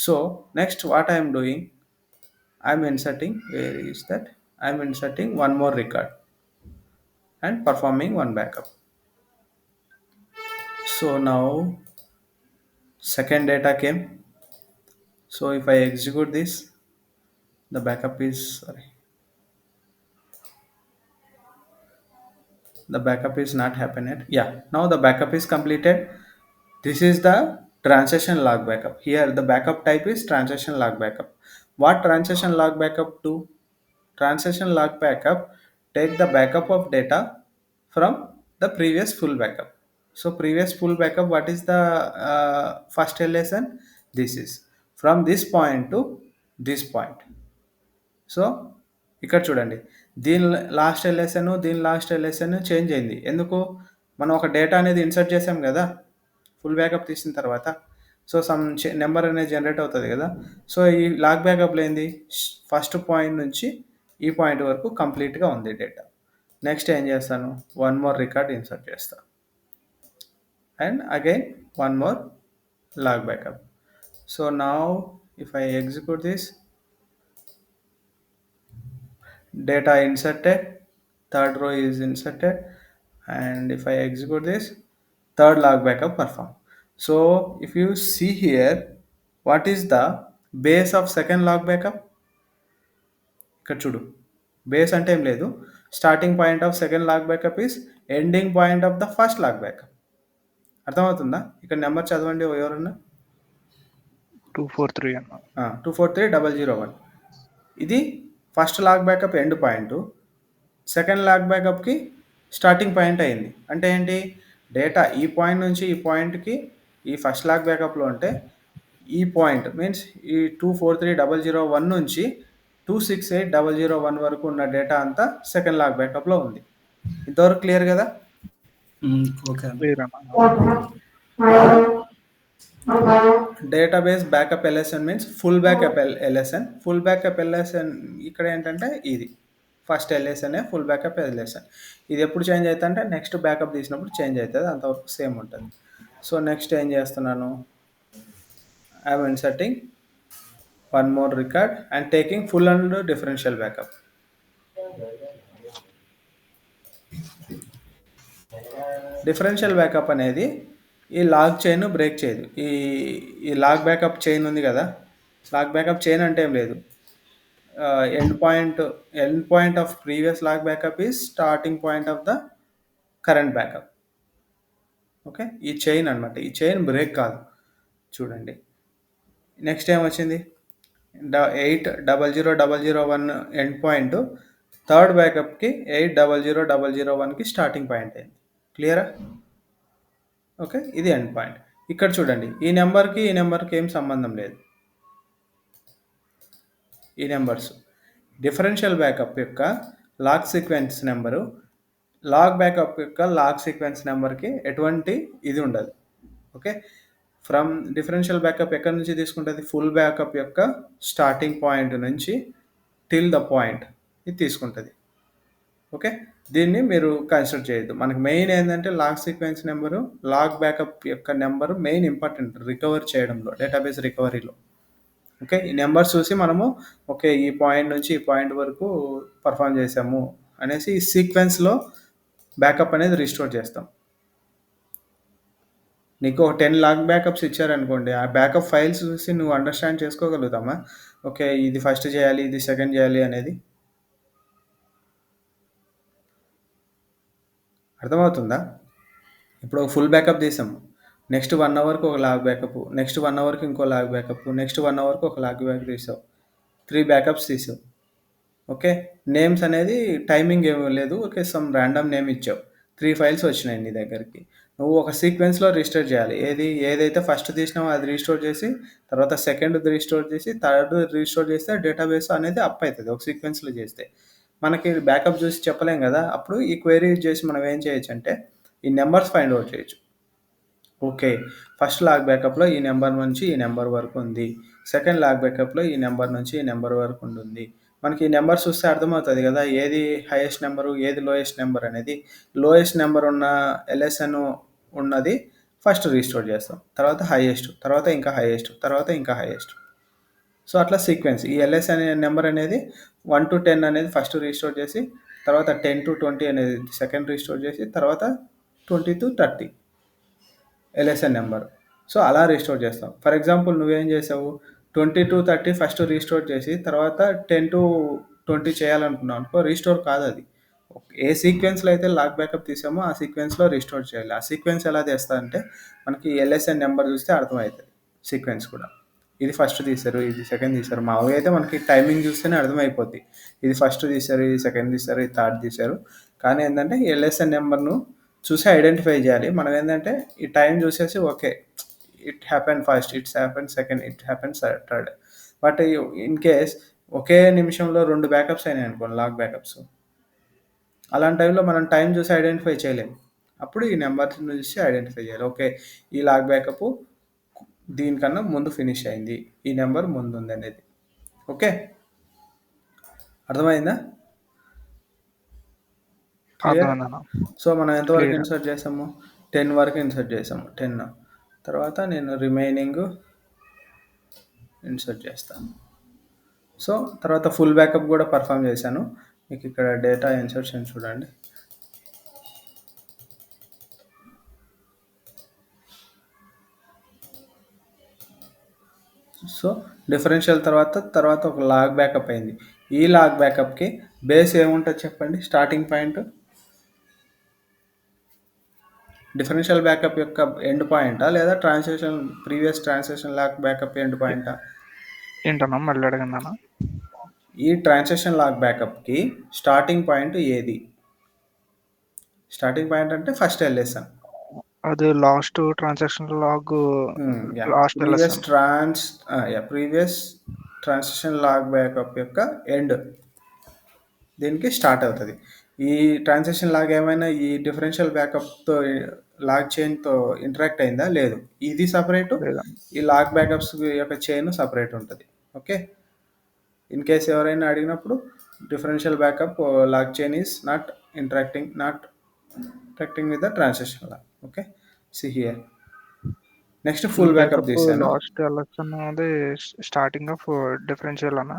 So next what I'm doing, I'm inserting, where is that, I'm inserting one more record and performing one backup. So now second data came. So if I execute this, the backup is, sorry, the backup is not happened yet. Yeah, now the backup is completed. This is the transaction log backup. Here the backup type is transaction log backup. What transaction log backup do? Transaction log backup take the backup of data from the previous full backup. So previous full backup, what is the first LSN? This is from this point to this point. So ఇక్కడ చూడండి, దీని last LSN, దీని last LSN change అయింది. ఎందుకు? మనం ఒక data అనేది insert చేసాం కదా ఫుల్ బ్యాకప్ తీసిన తర్వాత. సో సమ్ నెంబర్ అనేది జనరేట్ అవుతుంది కదా. సో ఈ లాగ్ బ్యాకప్లో ఏంది, ఫస్ట్ పాయింట్ నుంచి ఈ పాయింట్ వరకు కంప్లీట్గా ఉంది డేటా. నెక్స్ట్ ఏం చేస్తాను, వన్ మోర్ రికార్డ్ ఇన్సర్ట్ చేస్తాను and again one more log backup. So now if I execute this, data inserted, third row is inserted, and if I execute this, third log backup performed. So if you see here, what is the base of second log backup? ఇక్కడ చూడు, base అంటే ఏం లేదు, starting point of second log backup is ending point of the first log backup. అర్థమవుతుందా? ఇక్కడ number చదవండి ఎవరన్నా.
243 అన్న.
243001. ఇది first log backup end point, second log బ్యాకప్కి స్టార్టింగ్ పాయింట్ అయింది. అంటే ఏంటి, డేటా ఈ పాయింట్ నుంచి ఈ పాయింట్కి ఈ ఫస్ట్ లాగ్ బ్యాకప్లో ఉంటే ఈ పాయింట్ మీన్స్ ఈ 243001 నుంచి 268001 వరకు ఉన్న డేటా అంతా సెకండ్ లాగ్ బ్యాకప్లో ఉంది. ఇంతవరకు క్లియర్ కదా?
ఓకే.
Clear అన్న.
Database backup LSN means full backup LSN. Full backup LSN ఇక్కడ ఏంటంటే ఇది first LSN full backup LSN. ఇది ఎప్పుడు చేంజ్ అవుతుంది అంటే నెక్స్ట్ బ్యాకప్ తీసినప్పుడు చేంజ్ అవుతుంది, అంతవరకు సేమ్ ఉంటుంది. సో నెక్స్ట్ ఏం చేస్తున్నాను, I'm inserting one more record and taking full and differential backup. Differential backup అనేది ఈ లాగ్ చైన్ బ్రేక్ చేయదు. ఈ లాగ్ బ్యాకప్ చైన్ ఉంది కదా, లాగ్ బ్యాకప్ చైన్ అంటే ఏం లేదు, end point of previous log backup is starting point of the current backup. Okay, ఈ చైన్ అనమాట, ఈ చైన్ బ్రేక్ కాదు. చూడండి నెక్స్ట్ ఏం వచ్చింది, 80001 ఎండ్ పాయింట్ థర్డ్ బ్యాకప్కి 80001కి స్టార్టింగ్ పాయింట్ అయింది. క్లియరా? ఓకే, ఇది ఎండ్ పాయింట్. ఇక్కడ చూడండి ఈ నెంబర్కి ఏం సంబంధం లేదు. ఈ నెంబర్స్ డిఫరెన్షియల్ బ్యాకప్ యొక్క log sequence number log backup యొక్క లాగ్ సీక్వెన్స్ నెంబర్కి ఎటువంటి ఇది ఉండదు. ఓకే, ఫ్రమ్ డిఫరెన్షియల్ బ్యాకప్ ఎక్కడి నుంచి తీసుకుంటుంది, ఫుల్ బ్యాకప్ యొక్క స్టార్టింగ్ పాయింట్ నుంచి టిల్ ద పాయింట్ ఇది తీసుకుంటుంది. ఓకే, దీన్ని మీరు కన్సిడర్ చేయొద్దు. మనకి మెయిన్ ఏంటంటే log sequence number, log backup యొక్క నెంబరు మెయిన్ ఇంపార్టెంట్ రికవర్ చేయడంలో, డేటాబేస్ రికవరీలో. ఓకే, ఈ నెంబర్ చూసి మనము ఓకే ఈ పాయింట్ నుంచి ఈ పాయింట్ వరకు పర్ఫామ్ చేసాము అనేసి ఈ సీక్వెన్స్లో బ్యాకప్ అనేది రిస్టోర్ చేస్తాం. నీకు ఒక 10 లాగ్ బ్యాకప్స్ ఇచ్చారనుకోండి, ఆ బ్యాకప్ ఫైల్స్ చూసి నువ్వు అండర్స్టాండ్ చేసుకోగలుగుతామా, ఓకే ఇది ఫస్ట్ చేయాలి ఇది సెకండ్ చేయాలి అనేది? అర్థమవుతుందా? ఇప్పుడు ఒక ఫుల్ బ్యాకప్ తీసాము, నెక్స్ట్ 1 అవర్కి ఒక లాగ్ బ్యాకప్, నెక్స్ట్ 1 అవర్కి ఇంకో లాగ్ బ్యాకప్, నెక్స్ట్ 1 అవర్కి ఒక లాగ్ బ్యాకప్ తీసావు, 3 బ్యాకప్స్ తీసావు. ఓకే, నేమ్స్ అనేది టైమింగ్ ఏమీ లేదు, ఓకే సమ్ ర్యాండమ్ నేమ్ ఇచ్చావు, 3 ఫైల్స్ వచ్చినాయి నీ దగ్గరికి. నువ్వు ఒక సీక్వెన్స్లో రిస్టోర్ చేయాలి. ఏదైతే ఫస్ట్ తీసినావో అది రీస్టోర్ చేసి, తర్వాత సెకండ్ రీస్టోర్ చేసి, థర్డ్ రీస్టోర్ చేస్తే డేటాబేస్ అనేది అప్ అవుతుంది ఒక సీక్వెన్స్లో చేస్తే. మనకి బ్యాకప్ చూసి చెప్పలేం కదా, అప్పుడు ఈ క్వైరీ యూజ్ చేసి మనం ఏం చేయొచ్చు అంటే ఈ నెంబర్స్ ఫైండ్ అవుట్ చేయొచ్చు. ఓకే, ఫస్ట్ లాగ్ బ్యాకప్లో ఈ నెంబర్ నుంచి ఈ నెంబర్ వరకు ఉంది, సెకండ్ లాగ్ బ్యాకప్లో ఈ నెంబర్ నుంచి ఈ నెంబర్ వరకు ఉంటుంది. మనకి ఈ నెంబర్ చూస్తే అర్థమవుతుంది కదా ఏది హైయెస్ట్ నెంబరు ఏది లోయెస్ట్ నెంబర్ అనేది. లోయెస్ట్ నెంబర్ ఉన్న ఎల్ఎస్ఎన్ ఉన్నది ఫస్ట్ రీస్టోర్ చేస్తాం, తర్వాత హైయెస్ట్, తర్వాత ఇంకా హైయెస్ట్, తర్వాత ఇంకా హైయెస్ట్. సో అట్లా సీక్వెన్స్ ఈ ఎల్ఎస్ అనే నెంబర్ అనేది 1 to 10 అనేది ఫస్ట్ రీస్టోర్ చేసి, తర్వాత 10 to 20 అనేది సెకండ్ రీస్టోర్ చేసి, తర్వాత 20 to 30 ఎల్ఎస్ఎన్ నెంబర్. సో అలా రీస్టోర్ చేస్తాం. ఫర్ ఎగ్జాంపుల్ నువ్వేం చేసావు, 20 to 30 ఫస్ట్ రీస్టోర్ చేసి తర్వాత 10 to 20 చేయాలనుకున్నావు అనుకో, రీస్టోర్ కాదు అది. ఏ సీక్వెన్స్లో అయితే లాగ్ బ్యాకప్ తీసామో ఆ సీక్వెన్స్లో రీస్టోర్ చేయాలి. ఆ సీక్వెన్స్ ఎలా చేస్తా అంటే మనకి ఎల్ఎస్ఎన్ నెంబర్ చూస్తే అర్థమవుతుంది సీక్వెన్స్ కూడా. ఇది ఫస్ట్ తీశారు, ఇది సెకండ్ తీశారు. మామూలుగా అయితే మనకి టైమింగ్ చూస్తేనే అర్థమైపోద్ది, ఇది ఫస్ట్ తీశారు, ఇది సెకండ్ తీశారు, ఇది థర్డ్ తీశారు. కానీ ఏంటంటే ఎల్ఎస్ఎన్ నెంబర్ను చూసి ఐడెంటిఫై చేయాలి. మనం ఏంటంటే ఈ టైం చూసేసి okay it happen first, it's happen second, it happen third. But in case ఒకే నిమిషంలో 2 బ్యాకప్స్ అయినాయి అనుకోండి లాగ్ బ్యాకప్స్, అలాంటి టైంలో మనం టైం చూసి ఐడెంటిఫై చేయలేము. అప్పుడు ఈ నెంబర్ చూసి ఐడెంటిఫై చేయాలి. ఓకే ఈ లాగ్ బ్యాకప్ దీనికన్నా ముందు ఫినిష్ అయింది, ఈ నెంబర్ ముందు ఉంది అనేది. ఓకే, అర్థమైందా? సో మనం ఎంతవరకు ఇన్సర్ట్ చేసాము, 10 వరకు ఇన్సర్ట్ చేసాము. 10 తర్వాత నేను రిమైనింగ్ ఇన్సర్ట్ చేస్తాను. సో తర్వాత ఫుల్ బ్యాకప్ కూడా పర్ఫామ్ చేశాను. మీకు ఇక్కడ డేటా ఇన్సర్షన్ చూడండి. సో డిఫరెన్షియల్ తర్వాత ఒక లాగ్ బ్యాకప్ అయింది. ఈ లాగ్ బ్యాకప్కి బేస్ ఏముంటుంది చెప్పండి, స్టార్టింగ్ పాయింట్. డిఫరెన్షియల్ బ్యాకప్ యొక్క ఎండ్ పాయింటా లేదా previous transaction log backup end పాయింటా?
ఏంటన్నా మళ్ళీ అడగండి.
ఈ ట్రాన్సాక్షన్ లాగ్ బ్యాకప్కి స్టార్టింగ్ పాయింట్ ఏది? స్టార్టింగ్ పాయింట్ అంటే ఫస్ట్ ఎల్ఎస్ఎన్,
అది last transaction log, last
previous transaction log backup యొక్క ఎండ్ దీనికి స్టార్ట్ అవుతుంది. ఈ ట్రాన్సాక్షన్ లాగ్ ఏమైనా ఈ డిఫరెన్షియల్ బ్యాకప్తో లాగ్ చైన్‌తో ఇంటరాక్ట్ అయిందా? లేదు. ఇది సెపరేటు.
లేదన్న.
ఈ లాగ్ బ్యాకప్స్ యొక్క చైన్ సెపరేట్ ఉంటది. ఓకే. ఇన్ కేస్ ఎవరైనా అడిగినప్పుడు differential backup log chain is not interacting with the transition log. Okay. See here. Next
full
full backup
backup
తీశాను.
లాస్ట్ ఎలక్షన్ అనేది స్టార్టింగ్ ఆఫ్ డిఫరెన్షియల్ అన్న.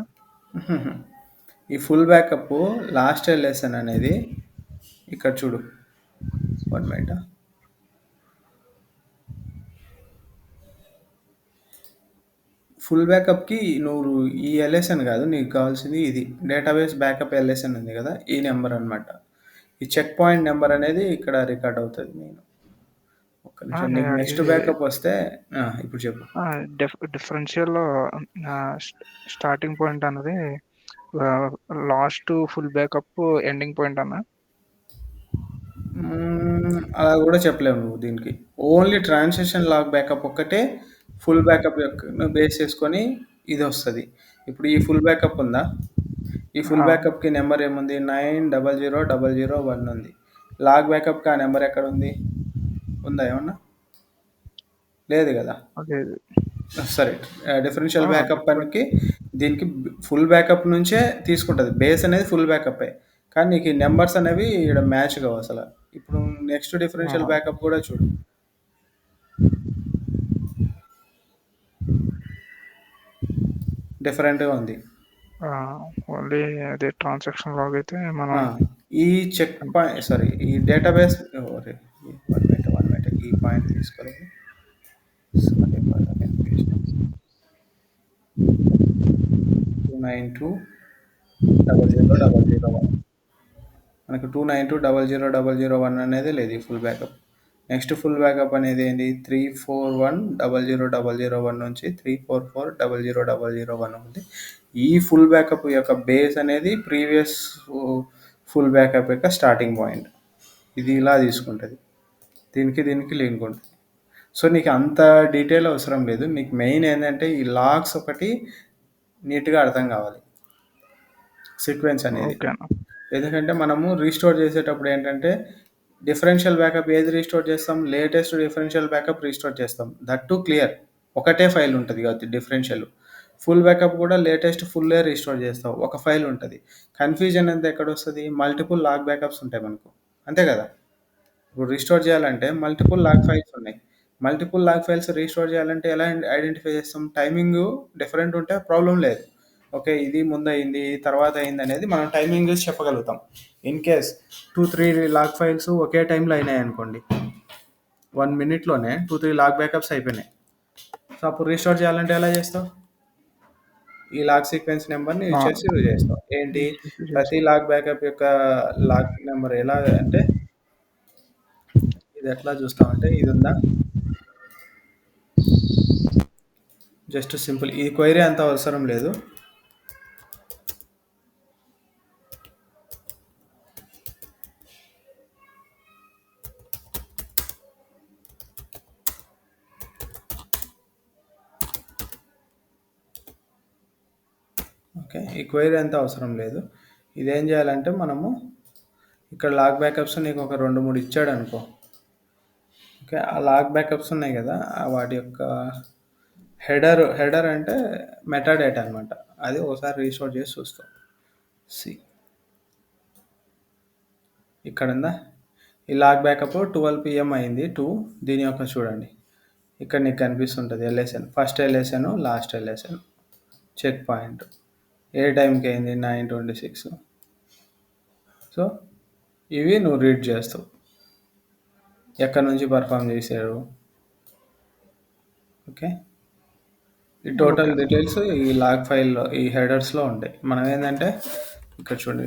ఈ full backup last lesson అనేది ఇక్కడ చూడు. 1 minute. Full బ్యాకప్‌కి నువ్వు ఈ ఎల్ఎస్ఎన్ కాదు. నీకు కావాల్సింది ఇది. డేటాబేస్ బ్యాకప్ ఎల్ఎస్ఎన్ ఉంది కదా! ఈ నెంబర్ అన్నమాట. ఈ చెక్ పాయింట్ నెంబర్ అనేది ఇక్కడ రికార్డ్ అవుతది మెయిన్. ఒక్క నిమిషం. నీకు
నేను
నెక్స్ట్
అడిగేది
బ్యాకప్ వస్తే ఇప్పుడు చెప్పు.
డిఫరెన్షియల్ స్టార్టింగ్ పాయింట్ అన్నది last full backup ending point అన్న.
అలా కూడా చెప్పలేవు నువ్వు దీనికి. ఓన్లీ ట్రాన్సాక్షన్ లాగ్ బ్యాకప్ ఒక్కటే ఫుల్ బ్యాకప్ యొక్క బేస్ చేసుకొని ఇది వస్తది. ఇప్పుడు ఈ ఫుల్ బ్యాకప్ ఉందా? ఈ ఫుల్ బ్యాకప్‌కి నెంబర్ ఏముంది? 900001 ఉంది. లాగ్ బ్యాకప్‌కి ఆ నెంబర్ ఎక్కడ ఉంది? ఉందా ఏమన్నా? లేదు కదా!
అదే
సరే. డిఫరెన్షియల్ బ్యాకప్ అనికి దీనికి ఫుల్ బ్యాకప్ నుంచే తీసుకుంటది. బేస్ అనేది ఫుల్ బ్యాకప్పే. కానీ నీకు ఈ నెంబర్స్ అనేవి ఈడ మ్యాచ్ కావు అసల. ఇప్పుడు నెక్స్ట్ డిఫరెన్షియల్ బ్యాకప్ కూడా చూడు. డిఫరెంట్‌గా ఉంది.
ఓన్లీ అదే ట్రాన్సాక్షన్ లాగ్ అయితే మనం
ఈ చెక్ పాయింట్ సారీ ఈ డేటాబేస్ ఓరే 1 మినిట్ ఈ పాయింట్ తీసుకోలేదు. Sorry for the confusion. 2920001 మనకు 2920001 అనేది లేదు ఈ full backup. Next full backup అనేది ఏంటి? 341000001 నుంచి 344000001 ఉంది. ఈ ఫుల్ బ్యాకప్ యొక్క బేస్ అనేది ప్రీవియస్ ఫుల్ బ్యాకప్ యొక్క స్టార్టింగ్ పాయింట్. ఇది ఇలా తీసుకుంటది. దీనికి లింక్ ఉంటుంది. సో నీకు అంత డీటెయిల్ అవసరం లేదు. నీకు మెయిన్ ఏంటంటే ఈ లాగ్స్ ఒకటి నీట్‌గా అర్థం కావాలి. సీక్వెన్స్ అనేది.
ఓకే అన్న.
ఎందుకంటే మనము రీస్టోర్ చేసేటప్పుడు ఏంటంటే డిఫరెన్షియల్ బ్యాకప్ ఏది రీస్టోర్ చేస్తాం? లేటెస్ట్ డిఫరెన్షియల్ బ్యాకప్ రీస్టోర్ చేస్తాం. That to clear. ఒకటే ఫైల్ ఉంటది కాబట్టి డిఫరెన్షియల్. ఫుల్ బ్యాకప్ కూడా లేటెస్ట్ ఫుల్లే రీస్టోర్ చేస్తావు. ఒక ఫైల్ ఉంటది. కన్‌ఫ్యూజన్ అంతా ఎక్కడొస్తది? మల్టిపుల్ లాగ్ బ్యాకప్స్ ఉంటాయి మనకు. అంతే కదా! ఇప్పుడు రీస్టోర్ చేయాలంటే మల్టిపుల్ లాగ్ ఫైల్స్ ఉన్నాయి. మల్టిపుల్ లాగ్ ఫైల్స్ రీస్టోర్ చేయాలంటే ఎలా ఐడెంటిఫై చేస్తాం? టైమింగు డిఫరెంట్ ఉంటే ప్రాబ్లమ్ లేదు. ఓకే. ఇది ముందయింది, తర్వాత అయిందనేది మనం టైమింగ్ చూసి చెప్పగలుగుతాం. ఇన్ కేస్ 2, 3 లాగ్ ఫైల్స్ ఒకే టైంలో అయినాయనుకోండి. 1 మినిట్‌లోనే 2, 3 లాగ్ బ్యాకప్స్ అయిపోయినాయి. సో, అప్పుడు రీస్టోర్ చేయాలంటే ఎలా చేస్తావు? ఈ లాగ్ సీక్వెన్స్ నెంబర్‌ని యూజ్ చేసి చేస్తావు. ఏంటి? ప్రతి లాగ్ బ్యాకప్ యొక్క లాగ్ నెంబర్ ఎలా అంటే ఇది ఎట్లా చూస్తామంటే ఇది ఉందా? Just simple. ఈ క్వెరీ అంత అవసరం లేదు. ఓకే. ఈ క్వెరీ అంత అవసరం లేదు. ఇదేం చేయాలంటే మనము ఇక్కడ లాగ్ బ్యాకప్స్ నీకు ఒక 2, 3 ఇచ్చాడనుకో. ఓకే. ఆ లాగ్ బ్యాకప్స్ ఉన్నాయి కదా! వాటి యొక్క హెడర్ అంటే మెటాడేటా అనమాట. అది ఒకసారి రీస్టోర్ చేసి చూస్తాం. సి ఇక్కడుందా? ఈ లాగ్ బ్యాకప్ 12 PM అయింది. దీని యొక్క చూడండి. ఇక్కడ నీకు కనిపిస్తుంటది LSN. First LSN, last LSN. Check point. ఏ టైంకి అయింది? 9:26. సో, ఇవి నువ్వు రీడ్ చేస్తావు. ఎక్కడి నుంచి పర్ఫామ్ చేశారు. ఓకే. ఈ టోటల్ డీటెయిల్స్ ఈ లాగ్ ఫైల్‌లో ఈ హెడర్స్‌లో ఉంటాయి. మనం ఏంటంటే ఇక్కడ చూడండి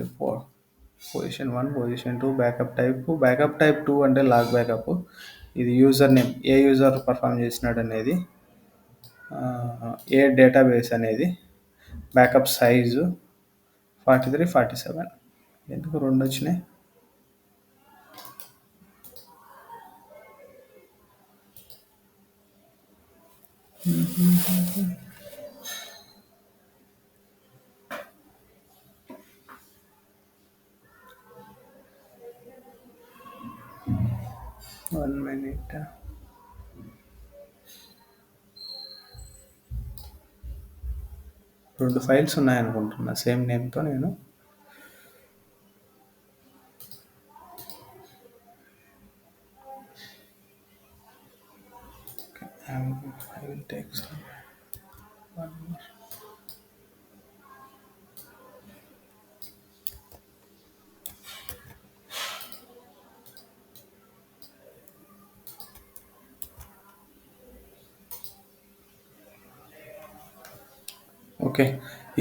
పొజిషన్ 1, పొజిషన్ 2, బ్యాకప్ టైప్ 2 అంటే లాగ్ బ్యాకప్. ఇది యూజర్ నేమ్. ఏ యూజర్ పర్ఫామ్ చేసినాడు అనేది. ఏ డేటాబేస్ అనేది. Backup size 43, 47. ఎందుకు 2 వచ్చినాయి? 1 minute. రెండు ఫైల్స్ ఉన్నాయనుకుంటున్నా సేమ్ నేమ్తో నేను. I will take some. One more. Okay.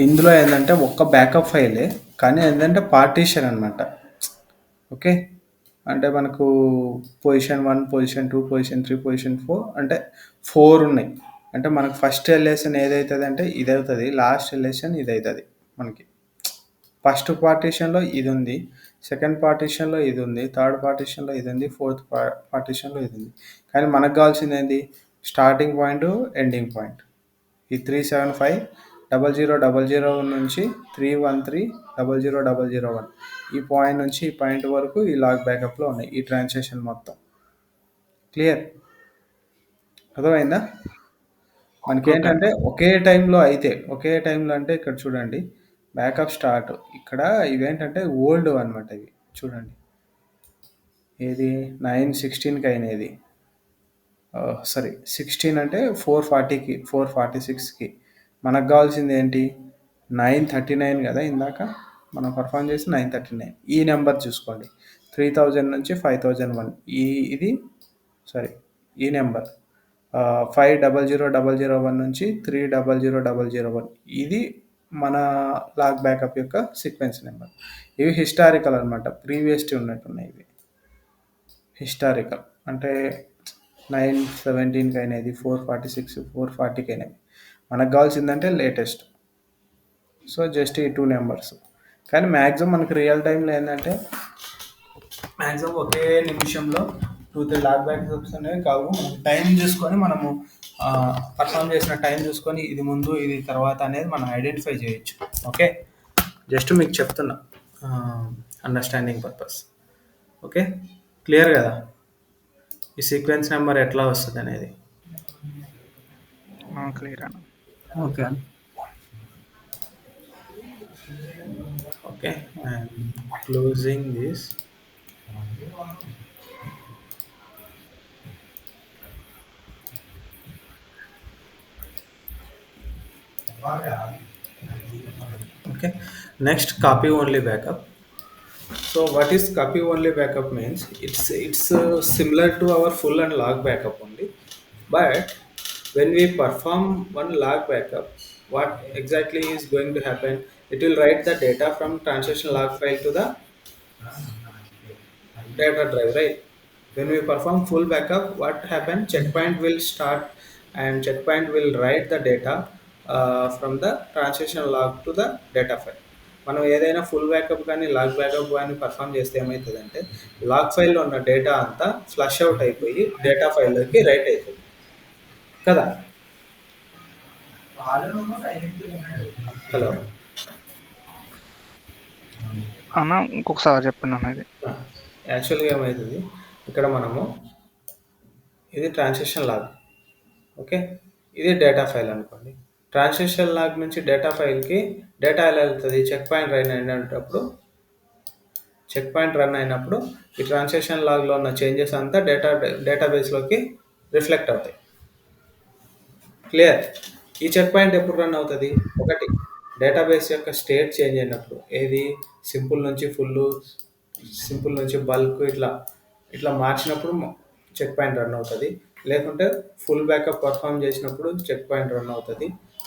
ఇందులో ఏంటంటే ఒక్క బ్యాకప్ ఫైలే, కానీ ఏంటంటే పార్టీషన్ అనమాట. ఓకే. అంటే మనకు పొజిషన్ 1, పొజిషన్ 2, పొజిషన్ 3, పొజిషన్ 4 అంటే 4 ఉన్నాయి. అంటే మనకు ఫస్ట్ ఎలివేషన్ ఏదైతుందంటే ఇదవుతుంది, లాస్ట్ ఎలివేషన్ ఇదవుతుంది మనకి. ఫస్ట్ పార్టీషన్లో ఇది ఉంది, సెకండ్ పార్టీషన్లో ఇది ఉంది, థర్డ్ పార్టీషన్లో ఇది ఉంది, ఫోర్త్ పార్టీషన్లో ఇది ఉంది. కానీ మనకు కావాల్సింది ఏంటి? Starting point, ending point. ఈ 3750000 నుంచి 3130001 ఈ పాయింట్ నుంచి ఈ పాయింట్ వరకు ఈ లాగ్ బ్యాకప్లో ఉన్నాయి ఈ ట్రాన్సాక్షన్ మొత్తం. క్లియర్? అర్థమైందా? మనకి ఏంటంటే ఒకే టైంలో అంటే ఇక్కడ చూడండి, బ్యాకప్ స్టార్ట్. ఇక్కడ ఇవేంటంటే ఓల్డ్ అనమాట. ఇవి చూడండి, ఏది 9/16కి అయినది, సారీ 16 అంటే 440కి 446కి. మనకు కావాల్సింది ఏంటి? 939 కదా, ఇందాక మనం పర్ఫామ్ చేసి 939. ఈ నెంబర్ చూసుకోండి, 3000 నుంచి 5001. ఇది సారీ ఈ నెంబర్ 500001 నుంచి 300001. ఇది మన లాగ్ బ్యాకప్ యొక్క సీక్వెన్స్ నెంబర్. ఇవి హిస్టారికల్ అనమాట, ప్రీవియస్టీ ఉన్నట్టున్నాయి. ఇవి హిస్టారికల్ అంటే 9/17కి అయినది, 446, 440కి అయినవి. మనకు కావాల్సిందంటే లేటెస్ట్. సో జస్ట్ ఈ 2 నెంబర్స్. కానీ మ్యాక్సిమం మనకి రియల్ టైంలో ఏంటంటే మ్యాక్సిమం ఒకే నిమిషంలో 2-3 లాగ్ బ్యాకప్స్ అనేవి కావు. టైం చూసుకొని మనము పర్ఫామ్ చేసిన టైం చూసుకొని ఇది ముందు ఇది తర్వాత అనేది మనం ఐడెంటిఫై చేయొచ్చు. ఓకే, జస్ట్ మీకు చెప్తున్నా అండర్స్టాండింగ్ పర్పస్. ఓకే, క్లియర్ కదా ఈ సీక్వెన్స్ నెంబర్ ఎట్లా వస్తుంది అనేది?
క్లియర్ అన్న.
Okay.
Okay, I'm closing this. Okay, next copy only backup. So what is copy only backup means? It's similar to our full and log backup only, but when we perform one log backup, what exactly is going to happen? It will write the data from transaction log file to the data drive, right? When we perform full backup, what happens? Checkpoint will start and checkpoint will write the data from the transaction log to the data file. మనం ఏదైనా full backup కానీ log backup కానీ perform చేస్తే ఏమవుతుందంటే log ఫైల్లో ఉన్న data అంతా flush out అయిపోయి డేటా ఫైల్లోకి రైట్ అవుతుంది కదా. హలో
అన్న ఇంకొకసారి చెప్పండి అన్న. ఇది
యాక్చువల్గా ఏమవుతుంది, ఇక్కడ మనము ఇది ట్రాన్సాక్షన్ లాగ్, ఓకే, ఇది డేటా ఫైల్ అనుకోండి. ట్రాన్సాక్షన్ లాగ్ నుంచి డేటా ఫైల్కి డేటా ఎలా వెళ్తుంది? చెక్ పాయింట్ రన్ అయినప్పుడు ఈ ట్రాన్సాక్షన్ లాగ్లో ఉన్న చేంజెస్ అంతా డేటాబేస్లోకి రిఫ్లెక్ట్ అవుతాయి. క్లియర్? ఈ చెక్ పాయింట్ ఎప్పుడు రన్ అవుతుంది? ఒకటి, డేటాబేస్ యొక్క స్టేట్ చేంజ్ అయినప్పుడు, ఏది సింపుల్ నుంచి ఫుల్, సింపుల్ నుంచి బల్క్, ఇట్లా మార్చినప్పుడు చెక్ పాయింట్ రన్ అవుతుంది. లేకుంటే ఫుల్ బ్యాకప్ పర్ఫామ్ చేసినప్పుడు చెక్ పాయింట్ రన్ అవుతుంది.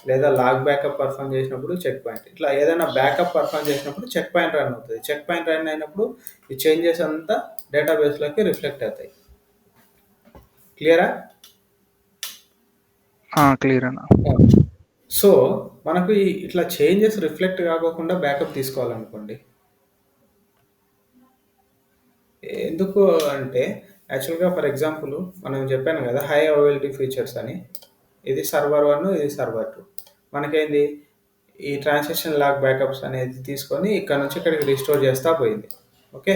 లేదా లాగ్ బ్యాకప్ పర్ఫామ్ చేసినప్పుడు చెక్ పాయింట్, ఇట్లా ఏదైనా బ్యాకప్ పర్ఫామ్ చేసినప్పుడు చెక్ పాయింట్ రన్ అవుతుంది. చెక్ పాయింట్ రన్ అయినప్పుడు ఈ చేంజెస్ అంతా డేటాబేస్లోకి రిఫ్లెక్ట్ అవుతాయి. క్లియరా?
క్లియర్ అన్న.
సో మనకు ఇట్లా చేంజెస్ రిఫ్లెక్ట్ కాకోకుండా బ్యాకప్ తీసుకోవాలనుకోండి. ఎందుకు అంటే యాక్చువల్గా ఫర్ ఎగ్జాంపుల్ మనం చెప్పాను కదా హై అవైలబిలిటీ ఫీచర్స్ అని. ఇది సర్వర్ 1, ఇది సర్వర్ 2. మనకేంది ఈ ట్రాన్సాక్షన్ లాగ్ బ్యాకప్స్ అనేది తీసుకొని ఇక్కడ నుంచి ఇక్కడికి రిస్టోర్ చేస్తా పోయింది. Okay,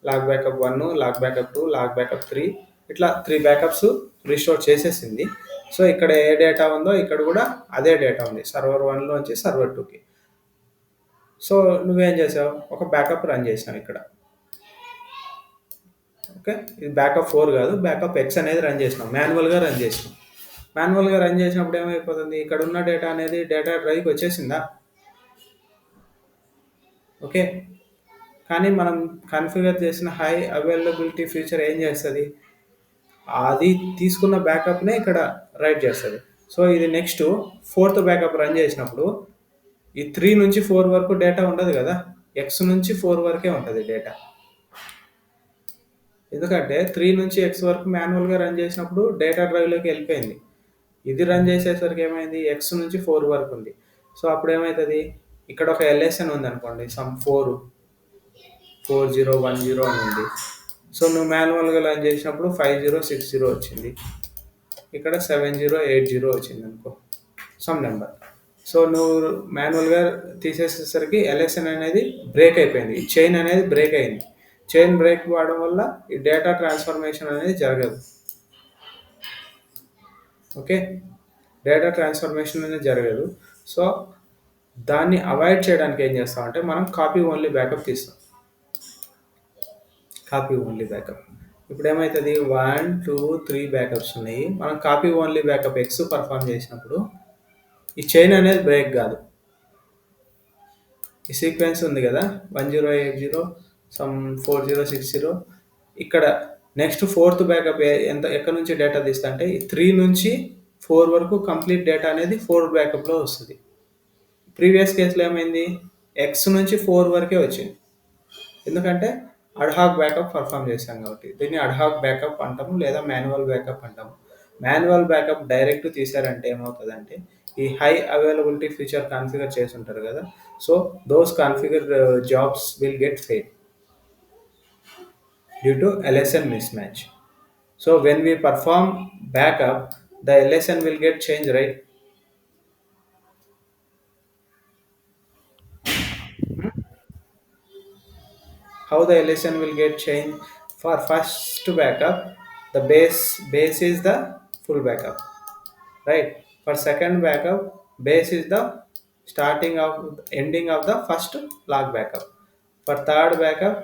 log backup 1, log backup 2, log backup 3 ఇట్లా 3 బ్యాకప్స్ రీస్టోర్ చేసేసింది. సో ఇక్కడ ఏ డేటా ఉందో ఇక్కడ కూడా అదే డేటా ఉంది సర్వర్ 1లోంచి సర్వర్ 2కి. సో నువ్వేం చేసావు, ఒక బ్యాకప్ రన్ చేసినావు ఇక్కడ. ఓకే, ఇది బ్యాకప్ 4 కాదు, బ్యాకప్ ఎక్స్ అనేది రన్ చేసినాం, మాన్యువల్గా రన్ చేసినాం. మాన్యువల్గా రన్ చేసినప్పుడు ఏమైపోతుంది, ఇక్కడ ఉన్న డేటా అనేది డేటా డ్రైవ్కి వచ్చేసిందా? ఓకే, కానీ మనం కన్ఫిగర్ చేసిన హై అవైలబిలిటీ ఫీచర్ ఏం చేస్తుంది, అది తీసుకున్న బ్యాకప్నే ఇక్కడ రైట్ చేస్తుంది. సో ఇది నెక్స్ట్ 4th బ్యాకప్ రన్ చేసినప్పుడు ఈ 3 నుంచి 4 వరకు డేటా ఉండదు కదా, ఎక్స్ నుంచి 4 వరకే ఉంటుంది డేటా. ఎందుకంటే 3 నుంచి ఎక్స్ వరకు మాన్యువల్గా రన్ చేసినప్పుడు డేటా డ్రైవ్లోకి వెళ్ళిపోయింది. ఇది రన్ చేసేసరికి ఏమైంది, ఎక్స్ నుంచి 4 వరకు ఉంది. సో అప్పుడు ఏమవుతుంది, ఇక్కడ ఒక ఎల్ఎస్ఎన్ ఉంది అనుకోండి, సమ్ 4010 అని ఉంది. సో నువ్వు మాన్యువల్గా రన్ చేసినప్పుడు 5060 వచ్చింది, ఇక్కడ 7080 వచ్చింది అనుకో, సమ్ నెంబర్. సో నువ్వు మాన్యువల్గా తీసేసేసరికి ఎల్ఎస్ఎన్ అనేది బ్రేక్ అయిపోయింది, ఈ చైన్ అనేది బ్రేక్ అయింది. చైన్ బ్రేక్ అవ్వడం వల్ల ఈ డేటా ట్రాన్స్ఫర్మేషన్ అనేది జరగదు. ఓకే, డేటా ట్రాన్స్ఫర్మేషన్ అనేది జరగదు. సో దాన్ని అవాయిడ్ చేయడానికి ఏం చేస్తామంటే మనం కాపీ ఓన్లీ బ్యాకప్ తీస్తాం. కాపీ ఓన్లీ బ్యాకప్ ఇప్పుడు ఏమవుతుంది, 1 2 3 బ్యాకప్స్ ఉన్నాయి. మనం copy only backup X perform చేసినప్పుడు ఈ చైన్ అనేది బ్రేక్ కాదు. ఈ సీక్వెన్స్ ఉంది కదా, 1080 సమ్ 4060, ఇక్కడ నెక్స్ట్ 4th బ్యాకప్ ఎక్కడి నుంచి డేటా తీస్తా అంటే ఈ 3 నుంచి 4 వరకు కంప్లీట్ డేటా అనేది 4 బ్యాకప్లో వస్తుంది. ప్రీవియస్ కేసులో ఏమైంది, ఎక్స్ నుంచి 4 వరకే వచ్చింది, ఎందుకంటే అడ్హాక్ బ్యాకప్ పర్ఫామ్ చేశాం కాబట్టి. దీన్ని అడ్హాక్ బ్యాకప్ అంటాము లేదా మాన్యువల్ బ్యాకప్ అంటాము. మాన్యువల్ బ్యాకప్ డైరెక్ట్ తీసారంటే ఏమవుతుందంటే ఈ హై అవైలబిలిటీ ఫీచర్ కాన్ఫిగర్ చేసి ఉంటారు కదా, so those configure jobs will get fail due to LSN mismatch. So when we perform backup, the LSN will get changed, right? How the LSN will get changed? For first backup, the base is the full backup, right? For second backup, base is the starting of ending of the first log backup. For third backup,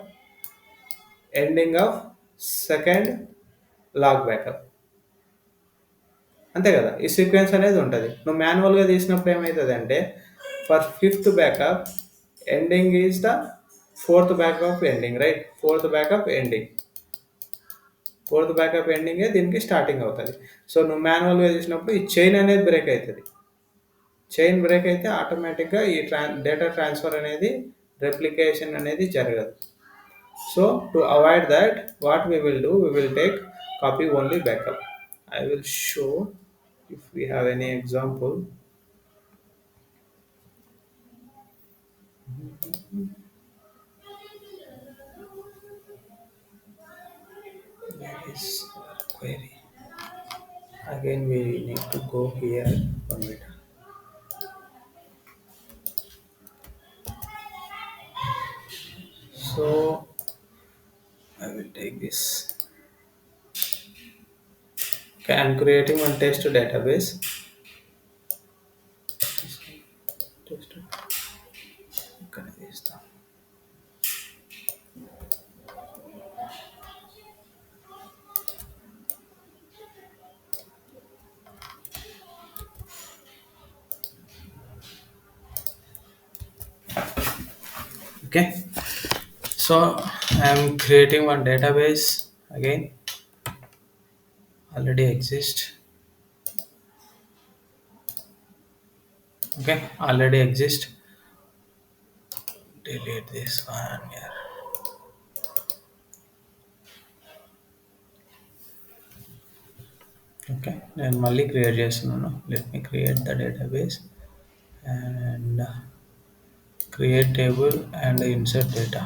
ending of second log backup. అంతే కదా, ఈ sequence అనేది ఉంటుంది. నువ్వు మాన్యువల్గా తీసినప్పుడు ఏమవుతుంది అంటే for 5th backup ending is the 4th backup ending, right? 4th backup ending, 4th backup ఎండింగే దీనికి స్టార్టింగ్ అవుతుంది. సో నువ్వు మాన్యువల్గా తీసినప్పుడు ఈ చైన్ అనేది బ్రేక్ అవుతుంది. చైన్ బ్రేక్ అయితే ఆటోమేటిక్గా ఈ డేటా ట్రాన్స్ఫర్ అనేది రెప్లికేషన్ అనేది జరగదు. So to avoid that what we will do, we will take copy only backup. I will show if we have any example. Where is our query? Again we need to go here, one minute. So I will take this. Okay, I'm creating one test database. Test. ఇక్కడ చేస్తాం. Okay, so I'm creating one database again, already exist. Okay, already exist. Delete this one here. Okay, నేను మళ్ళీ create చేస్తున్నాను. Let me create the database and create table and insert data.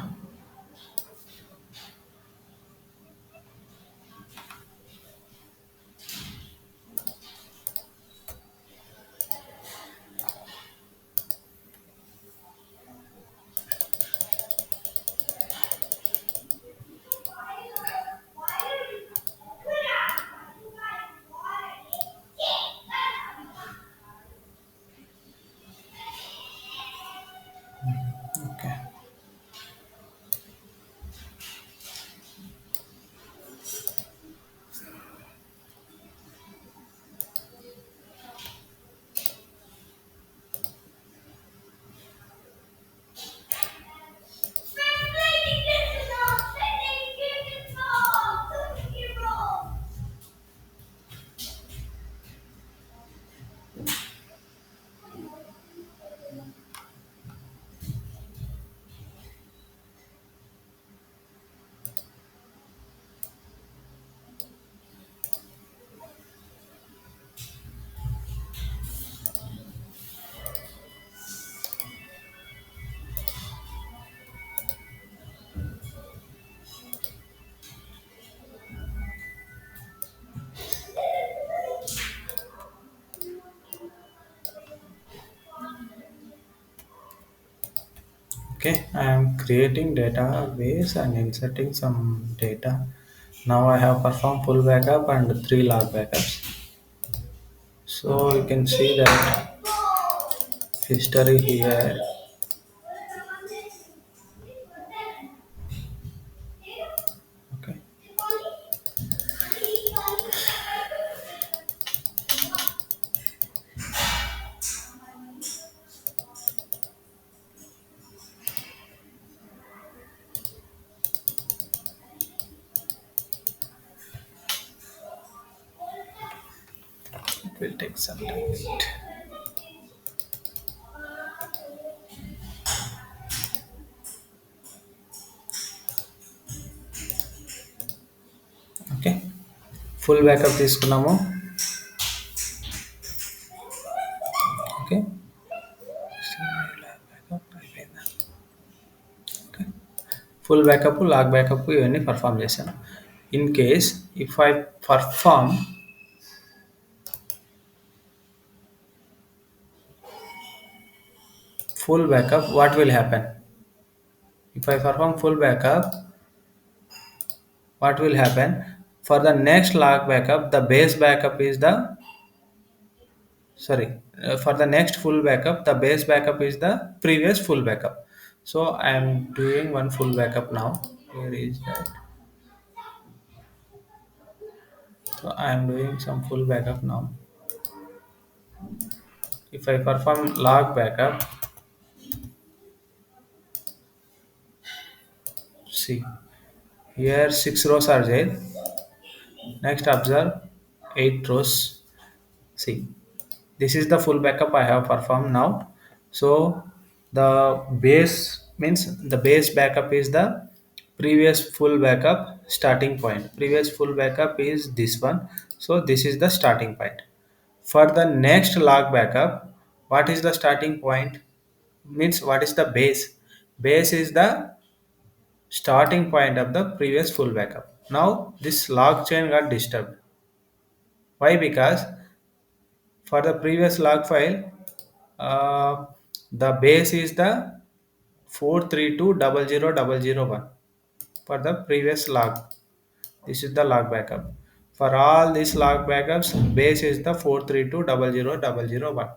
Okay, I am creating database and inserting some data. Now I have performed full backup and 3 log backups. So you can see that history here. Okay, it will take some time. Wait. Okay, full backup తీసుకున్నాము. Okay, backup అయిపోయిందా? Okay. Full backup log backup ఇవన్నీ perform చేశాను. In case if I perform full backup, what will happen? If I perform full backup, what will happen? For the next log backup, the base backup is the sorry. For the next full backup, the base backup is the previous full backup. So I am doing one full backup now. Where is that? So I am doing some full backup now. If I perform log backup, see here 6 rows are there. Next observe 8 rows. See, this is the full backup I have performed now. So the base means the base backup is the previous full backup starting point. Previous full backup is this one. So this is the starting point. For the next log backup, what is the starting point? Means what is the base? Base is the starting point of the previous full backup. Now this log chain got disturbed. Why? Because for the previous log file, uh, the base is the 432000001 for the previous log. This is the log backup. For all these log backups, base is the 432000001.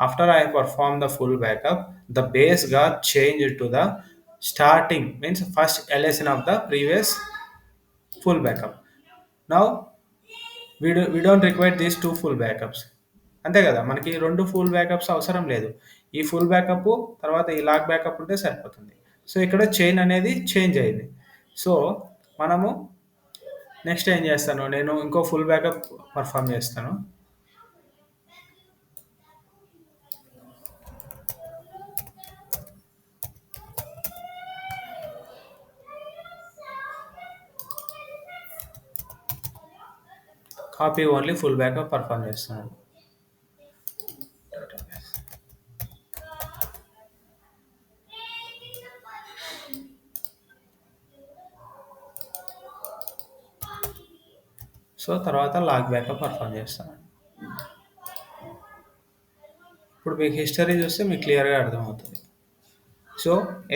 After I perform the full backup, the base got changed to the starting, means first LSN of the previous full backup. Now we don't require these 2 full backups. అంతే కదా, మనకి 2 full backups అవసరం లేదు. ఈ full backup తర్వాత ఈ log backup ఉంటే సరిపోతుంది. సో ఇక్కడ చైన్ అనేది చేంజ్ అయింది. సో మనము నెక్స్ట్ ఏం చేస్తాను, నేను ఇంకో ఫుల్ బ్యాకప్ పర్ఫామ్ చేస్తాను. Copy only full backup perform చేస్తున్నాను. సో తర్వాత లాగ్ బ్యాకప్ పర్ఫామ్ చేస్తాను. ఇప్పుడు మీకు హిస్టరీ చూస్తే మీకు క్లియర్గా అర్థమవుతుంది. సో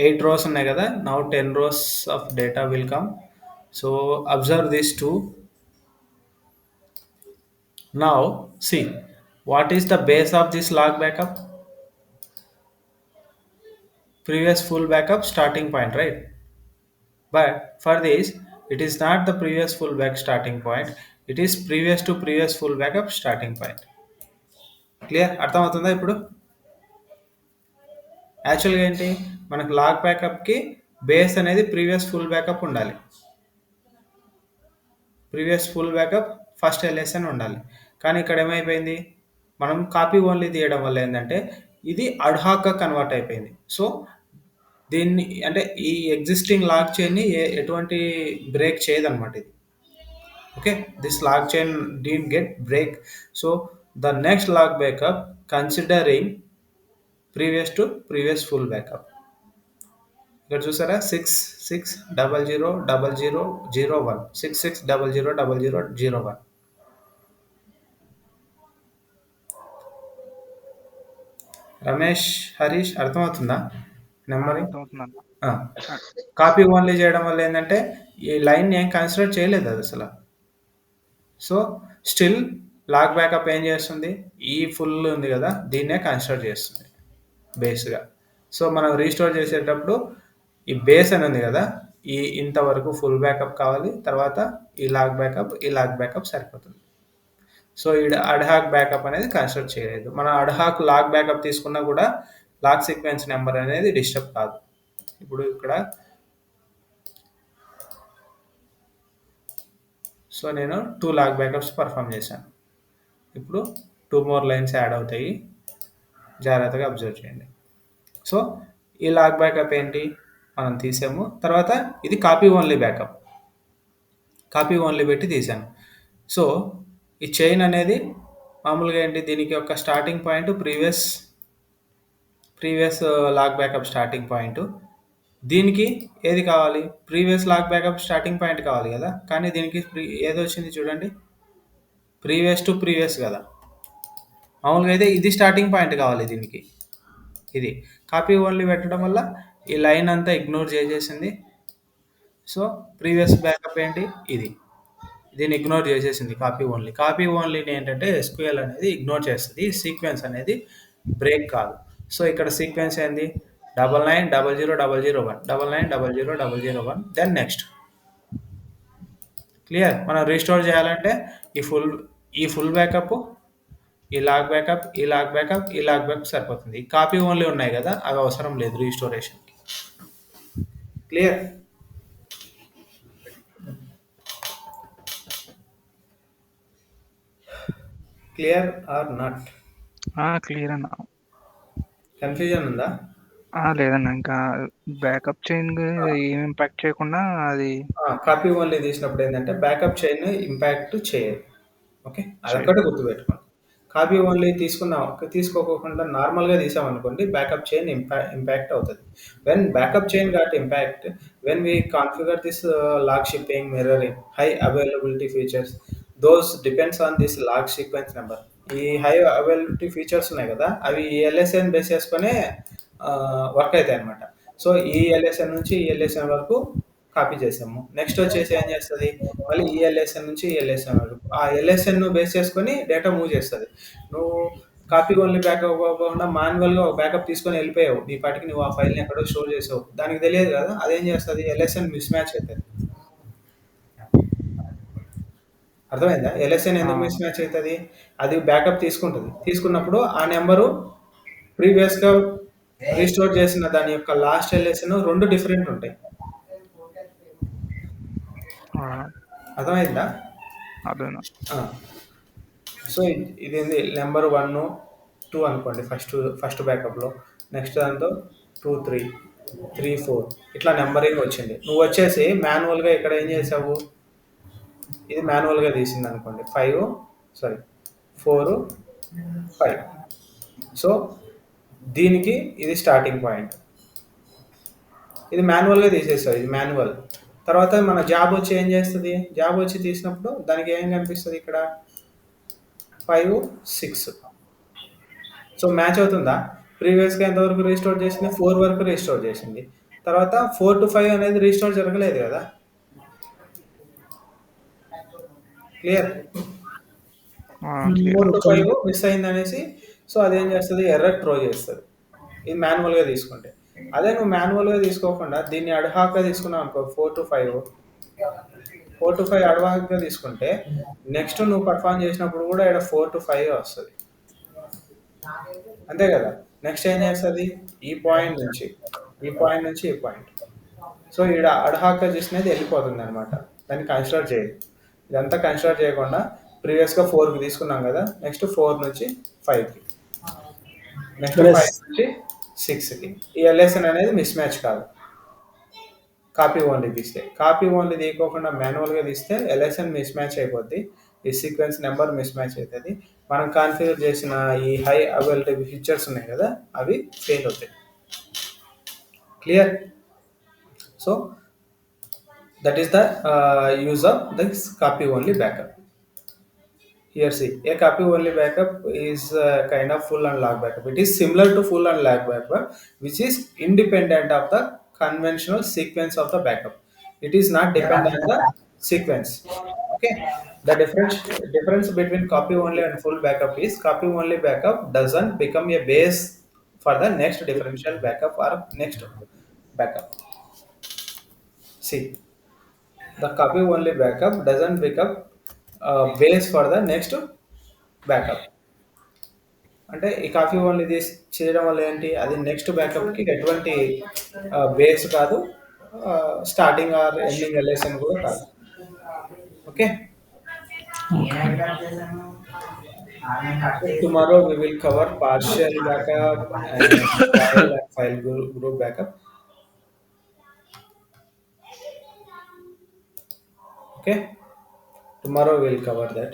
8 rows ఉన్నాయి కదా, now 10 rows of data will come. So observe this 2. Now see, what is the base of this log backup? Previous full backup starting point, right? But for this, it is not the previous full back starting point. It is previous to previous full backup starting point. Clear అర్థమవుతుందా? ఇప్పుడు యాక్చువల్గా ఏంటి, మనకు log బ్యాకప్కి base అనేది previous full backup ఉండాలి. Previous full backup first LSN ఉండాలి. కానీ ఇక్కడ ఏమైపోయింది, మనం కాపీ ఓన్లీ తీయడం వల్ల ఏంటంటే ఇది అడ్హాక్గా కన్వర్ట్ అయిపోయింది. సో దీన్ని అంటే ఈ ఎగ్జిస్టింగ్ లాగ్ చైన్ని ఎటువంటి బ్రేక్ చేయదన్నమాట ఇది. Okay, this log chain did get break. So the next log backup considering previous to previous full backup. ఇక్కడ చూసారా 66000001 66000001. రమేష్, హరీష్ అర్థమవుతుందా? నెంబరింగ్
అర్థమవుతుందన్న.
కాపీ ఓన్లీ చేయడం వల్ల ఏంటంటే ఈ లైన్ ఏం కన్సిడర్ చేయలేదు అది అసలు. సో స్టిల్ లాగ్ బ్యాకప్ ఏం చేస్తుంది, ఈ ఫుల్ ఉంది కదా దీన్నే కన్సిడర్ చేస్తుంది బేస్గా. సో మనం రీస్టోర్ చేసేటప్పుడు ఈ బేస్ అని ఉంది కదా, ఈ ఇంతవరకు ఫుల్ బ్యాకప్ కావాలి, తర్వాత ఈ లాగ్ బ్యాకప్ సరిపోతుంది. సో ఈ అడ్హాక్ బ్యాకప్ అనేది కన్సిడర్ చేయలేదు. మనం అడ్హాక్ లాగ్ బ్యాకప్ తీసుకున్నా కూడా లాగ్ సీక్వెన్స్ నెంబర్ అనేది డిస్టర్బ్ కాదు. ఇప్పుడు ఇక్కడ సో నేను 2 లాగ్ బ్యాకప్స్ పర్ఫామ్ చేశాను. ఇప్పుడు 2 మోర్ లైన్స్ యాడ్ అవుతాయి, జాగ్రత్తగా అబ్జర్వ్ చేయండి. సో ఈ లాగ్ బ్యాకప్ ఏంటి మనం తీసాము. తర్వాత ఇది copy only backup, copy only పెట్టి తీసాను. సో ఈ చైన్ అనేది మామూలుగా ఏంటి, దీనికి ఒక starting point previous log backup starting point. దీనికి ఏది కావాలి, previous log backup starting point కావాలి కదా, కానీ దీనికి ఏది వచ్చింది చూడండి, ప్రీవియస్ కదా. మామూలుగా అయితే ఇది స్టార్టింగ్ పాయింట్ కావాలి దీనికి. ఇది కాపీ ఓన్లీ పెట్టడం వల్ల ఈ లైన్ అంతా ఇగ్నోర్ చేసేసింది. సో ప్రీవియస్ బ్యాకప్ ఏంటి, ఇది దీన్ని ఇగ్నోర్ చేసేసింది కాపీ ఓన్లీని ఏంటంటే ఎస్క్యూఎల్ అనేది ఇగ్నోర్ చేస్తుంది, సీక్వెన్స్ అనేది బ్రేక్ కాదు. సో ఇక్కడ సీక్వెన్స్ ఏంది, 990001 990001 దెన్ నెక్స్ట్. క్లియర్. మనం రీస్టోర్ చేయాలంటే ఈ ఫుల్ బ్యాకప్, ఈ లాగ్ బ్యాకప్ సరిపోతుంది. కాపీ ఓన్లీ ఉన్నాయి కదా అవి అవసరం లేదు రీస్టోరేషన్కి. Clear. Clear or not?
Clear అన్న.
కన్ఫ్యూజన్ ఉందా?
లేదన్న, ఇంకా బ్యాకప్ చైన్ ఏం ఇంపాక్ట్ చేయకుండా అది
కాపీ ఓన్లీ తీసినప్పుడు ఏంటంటే బ్యాకప్ చైన్ ఇంపాక్ట్ చేయదు. ఓకే, అదొక్కటి గుర్తుపెట్టుకోండి. కాపీ ఓన్లీ తీసుకోకుండా నార్మల్గా తీసామనుకోండి బ్యాకప్ చైన్ ఇంపాక్ట్ అవుతుంది. When backup chain got impact when we configure this log shipping, mirroring, high availability features, those depends on this log sequence number. ఈ high availability features ఉన్నాయి కదా అవి ఈ ఎల్ఎస్ఎన్ బేస్ చేసుకునే వర్క్ అవుతాయి అనమాట. So ఈ ఎల్ఎస్ఎన్ నుంచి ఈ ఎల్ఎస్ఎన్ వరకు కాపీ చేసాము. నెక్స్ట్ వచ్చేసి ఏం చేస్తుంది, మళ్ళీ ఈ ఎల్ఎస్ఎన్ నుంచి ఈ ఎల్ఎస్ఎన్ వరకు ఆ ఎల్ఎస్ఎన్ బేస్ చేసుకొని డేటా మూవ్ చేస్తుంది. నువ్వు కాపీ ఓన్లీ బ్యాకప్ అవ్వకుండా మాన్యువల్గా ఒక బ్యాకప్ తీసుకొని వెళ్ళిపోయావు, నీ పాటికి నువ్వు ఆ ఫైల్ని ఎక్కడో స్టోర్ చేసావు, దానికి తెలియదు కదా. అదేం చేస్తుంది, ఎల్ఎస్ఎన్ మిస్ మ్యాచ్ అవుతుంది. అర్థమైందా? ఎల్ఎస్ఎన్ ఎందుకు మిస్ మ్యాచ్ అవుతుంది, అది బ్యాకప్ తీసుకున్నప్పుడు ఆ నెంబరు ప్రీవియస్గా రీస్టోర్ చేసిన దాని యొక్క లాస్ట్ ఎల్ఎస్ఎన్ రెండు డిఫరెంట్ ఉంటాయి. అర్థమైందా?
అదేనా.
సో ఇది నెంబర్ 1 2 అనుకోండి ఫస్ట్ బ్యాకప్లో, నెక్స్ట్ దాంతో 2 3 3 4 ఇట్లా నెంబరింగ్ వచ్చింది. నువ్వు వచ్చేసి మాన్యువల్గా ఇక్కడ ఏం చేసావు, ఇది మాన్యువల్గా తీసింది అనుకోండి 4 5. సో దీనికి ఇది స్టార్టింగ్ పాయింట్, ఇది మాన్యువల్గా తీసేస్తావు, ఇది మాన్యువల్. తర్వాత మన జాబ్ వచ్చి ఏం చేస్తుంది, జాబ్ వచ్చి తీసినప్పుడు దానికి ఏం కనిపిస్తుంది ఇక్కడ 5 6. సో మ్యాచ్ అవుతుందా, ప్రీవియస్గా ఎంతవరకు రీస్టోర్ చేసింది 4 వరకు రీస్టోర్ చేసింది, తర్వాత 4 to 5 అనేది రీస్టోర్ జరగలేదు కదా. క్లియర్. 4 to 5 మిస్ అయింది అనేసి సో అదేం చేస్తుంది, ఎర్రర్ త్రో చేస్తుంది ఇది మాన్యువల్గా తీసుకుంటే. అదే నువ్వు మాన్యువల్గా తీసుకోకుండా దీన్ని అడ్హాక్గా తీసుకున్నావు అనుకో 4 to 5 అడ్హాక్గా తీసుకుంటే నెక్స్ట్ నువ్వు పర్ఫామ్ చేసినప్పుడు కూడా ఇక్కడ 4 to 5 వస్తుంది, అంతే కదా. నెక్స్ట్ ఏం చేస్తుంది, ఈ పాయింట్ నుంచి ఈ పాయింట్. సో ఇక్కడ అడ్హాక్గా చేసినది వెళ్ళిపోతుంది అనమాట, దాన్ని కన్సిడర్ చేయదు. ఇదంతా కన్సిడర్ చేయకుండా ప్రీవియస్గా 4కి తీసుకున్నాం కదా, నెక్స్ట్ 4 నుంచి 5కి, నెక్స్ట్ 5 నుంచి 6కి. ఈ ఎల్ఎస్ఎన్ అనేది మిస్ మ్యాచ్ కాదు కాపీ ఓన్లీ తీస్తే. కాపీ ఓన్లీ తీయకోకుండా మాన్యువల్గా తీస్తే ఎల్ఎస్ఎన్ మిస్ మ్యాచ్ అయిపోద్ది, ఈ సీక్వెన్స్ నెంబర్ మిస్ మ్యాచ్ అవుతుంది. మనం కాన్ఫిగర్ చేసిన ఈ హై అవైలబిలిటీ ఫీచర్స్ ఉన్నాయి కదా అవి ఫెయిల్ అవుతాయి. Clear. So that is the use of this copy only backup. Here, see, a copy only backup is kind of full and log backup. It is similar to full and log backup, which is independent of the conventional sequence of the backup. It is not dependent on the sequence. Okay. The difference between copy only and full backup is copy only backup doesn't become a base for the next differential backup or next backup. See, the copy only backup doesn't become base for the next backup. అంటే ఈ copy only తీసి చేయడం వల్ల ఏంటి అది next బ్యాకప్కి ఎటువంటి base కాదు, starting are ending LSN కూడా కాదు. Okay. Tomorrow we will cover partial backup and file group backup. Okay. Tomorrow we will cover that.